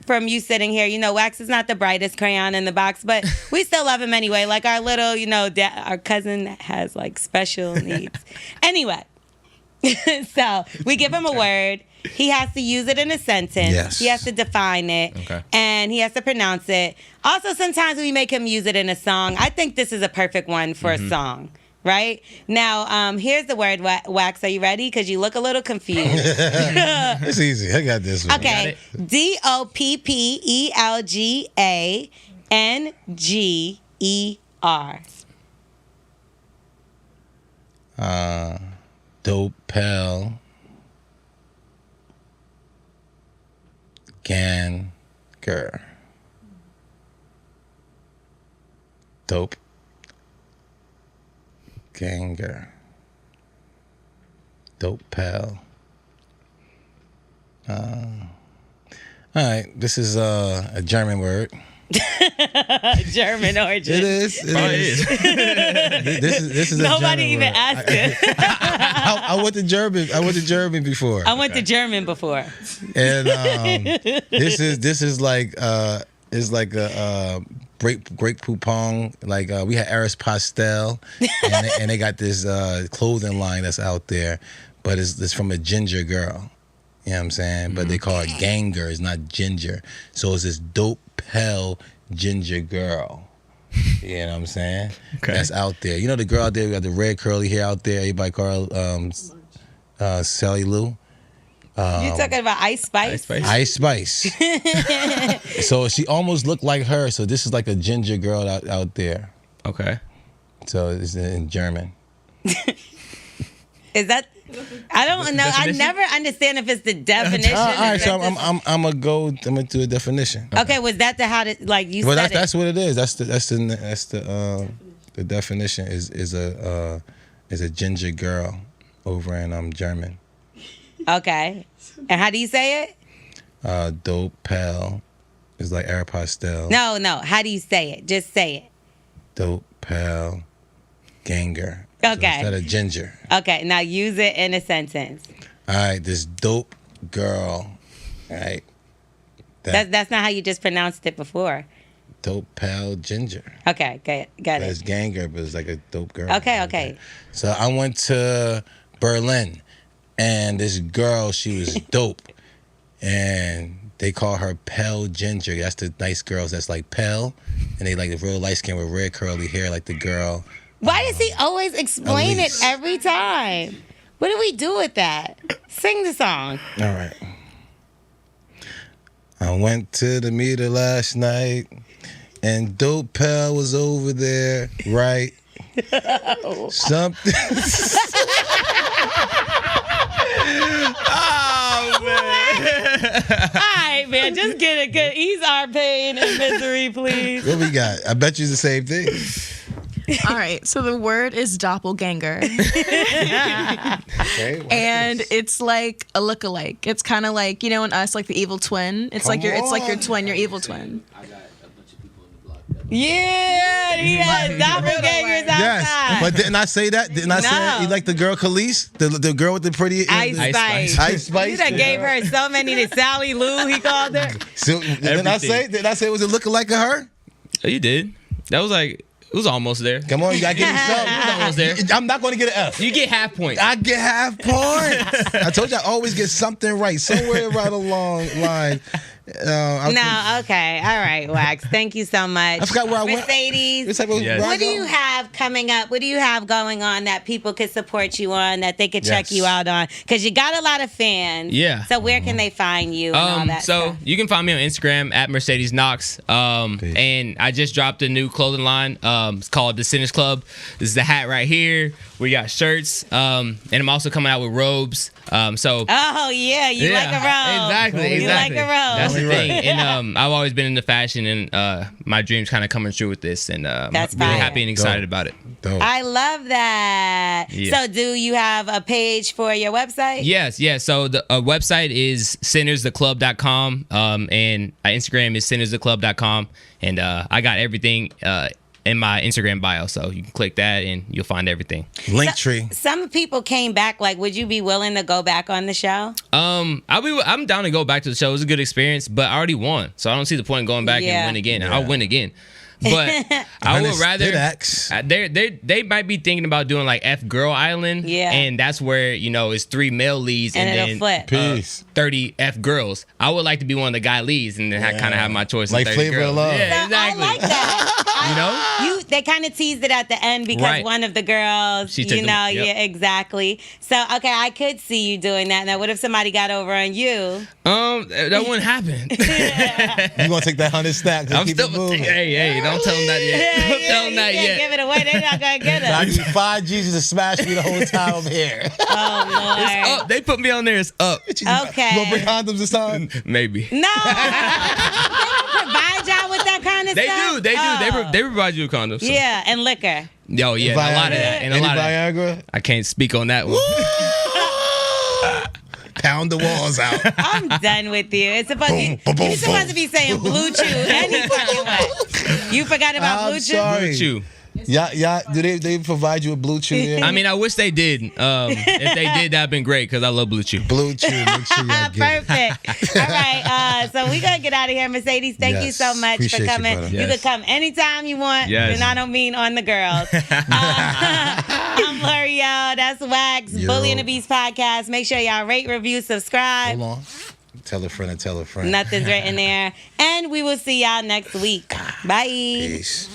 from you sitting here, you know, Wax is not the brightest crayon in the box, but we still love him anyway. Like our little, you know, our cousin has like special needs. Anyway, so we give him a word. He has to use it in a sentence. Yes. He has to define it. Okay. And he has to pronounce it. Also, sometimes we make him use it in a song. I think this is a perfect one for a song. Right? Now, here's the word, Wax. Are you ready? Because you look a little confused. It's easy. I got this one. Okay. DOPPELGANGER. Doppel Ganger. Dope Ganger. Doppel. All right, this is a German word. German origin. It is. This is a Nobody German even word. asked it. I went to German. I went to German before. I went to German before. And this is like it's like a grape poupon. Like we had Eris Pastel, and they got this clothing line that's out there, but it's from a ginger girl. You know what I'm saying? But they call it ganger. It's not ginger. So it's this dope pale ginger girl. You know what I'm saying? Okay. That's out there. You know the girl out there who got the red curly hair out there? Everybody call her Sally Lou. You're talking about Ice Spice? Ice Spice. So she almost looked like her. So this is like a ginger girl out there. Okay. So it's in German. Is that? I don't know. I never understand if it's the definition. All right, so I'm gonna do a definition. Okay, was that how to like you Well, said that's what it is. That's the definition is a ginger girl over in German. Okay, and how do you say it? Dope pale is like air pastel. No. How do you say it? Just say it. Dope pale ganger. Okay. So instead of ginger. Okay, now use it in a sentence. All right, this dope girl. All right. That's not how you just pronounced it before. Dope pale ginger. Okay, got it. That's ganger, but it's like a dope girl. Okay. So I went to Berlin, and this girl, she was dope, and they call her pale ginger. That's the nice girls that's like pale, and they like the real light skin with red curly hair, like the girl. Why does he always explain it every time? What do we do with that? Sing the song. All right. I went to the meter last night, and Dope Pal was over there, right? Something. Oh, man. All right, man. Just get it. Good. Ease our pain and misery, please. What we got? I bet you it's the same thing. All right, so the word is doppelganger. Okay, And it's like a lookalike. It's kind of like, in Us, like the evil twin. It's like your twin, your evil twin. I got a bunch of people in the block. Yeah, he has doppelgangers outside. Yes, but didn't I say that? Didn't I say that? You like the girl Khalees? The girl with the pretty... Ice Spice. Ice Spice? You done gave her so many to Sally Lou, he called her. So, didn't I say it was a lookalike of her? Oh, you did. That was like... It was almost there. Come on, you gotta give me something. It was almost there. I'm not gonna get an F. You get half points. I get half points. I told you I always get something right somewhere right along line. Okay. All right, Wax. Thank you so much. I forgot where I went. Mercedes, It's like, what do you have coming up? What do you have going on that people could support you on, that they could check you out on? Because you got a lot of fans. Yeah. So where can they find you and all that stuff? You can find me on Instagram at Mercedes Knox. And I just dropped a new clothing line. It's called The Snatched Club. This is the hat right here. We got shirts. And I'm also coming out with robes. Oh, yeah. You like a robe. Exactly. You like a robe. that's the Right. thing. And I've always been into fashion, and my dreams kind of coming true with this, and That's I'm really fire. happy and excited Dope. about it. Dope. I love that. Yeah. So, do you have a page for your website? Yes. So the website is sinnerstheclub.com, and Instagram is sinnerstheclub.com, and I got everything in my Instagram bio, so you can click that and you'll find everything. Linktree. Some people came back. Like, would you be willing to go back on the show? I'm down to go back to the show. It was a good experience, but I already won, so I don't see the point in going back and win again. I'll win again. But I would rather. They might be thinking about doing like FBoy Island, and that's where it's 3 male leads And and it'll then flip. 30 F girls. I would like to be one of the guy leads and then kind of have my choice. Like of 30 Flavor of girls. Love. Yeah, So exactly. I like that. They kind of teased it at the end because Right. one of the girls, She took yeah, exactly. So, okay, I could see you doing that. Now, what if somebody got over on you? That wouldn't happen. You gonna take that 100 stacks and I'm keep still. it moving. Hey, don't tell them that yet. Don't tell them that you can't yet. give it away. They're not going to get I it. give you 5 G's to smash me the whole time I'm here. Oh, It's Lord. up. They put me on there. It's up. Okay. You gonna bring condoms this time? Maybe. No. They don't provide y'all with that kind of They stuff? do. They do. Oh. They provide you a condom. So. Yeah, and liquor. Yo, yeah, a lot of that. And a Any lot of that. Viagra? I can't speak on that one. Pound the walls out. I'm done with you. It's supposed Boom, boom, you're boom, supposed boom. to be saying blue chew any fucking way. You forgot about I'm blue chew? sorry. Blue Chew. Yeah. Do they provide you a Blue Chew? Yeah? I mean, I wish they did. If they did, that'd been great because I love Blue Chew. Blue Chew. Make sure y'all get it. Perfect. All right. So we gotta get out of here, Mercedes. Thank you Yes. so much Appreciate for you, coming. brother. You Yes. could come anytime you want. Yes. And I don't mean on the girls. I'm L'Oreal. That's Wax. Yo. Bully and the Beast podcast. Make sure y'all rate, review, subscribe. Hold on. Tell a friend and tell a friend. Nothing's written there. And we will see y'all next week. Bye. Peace.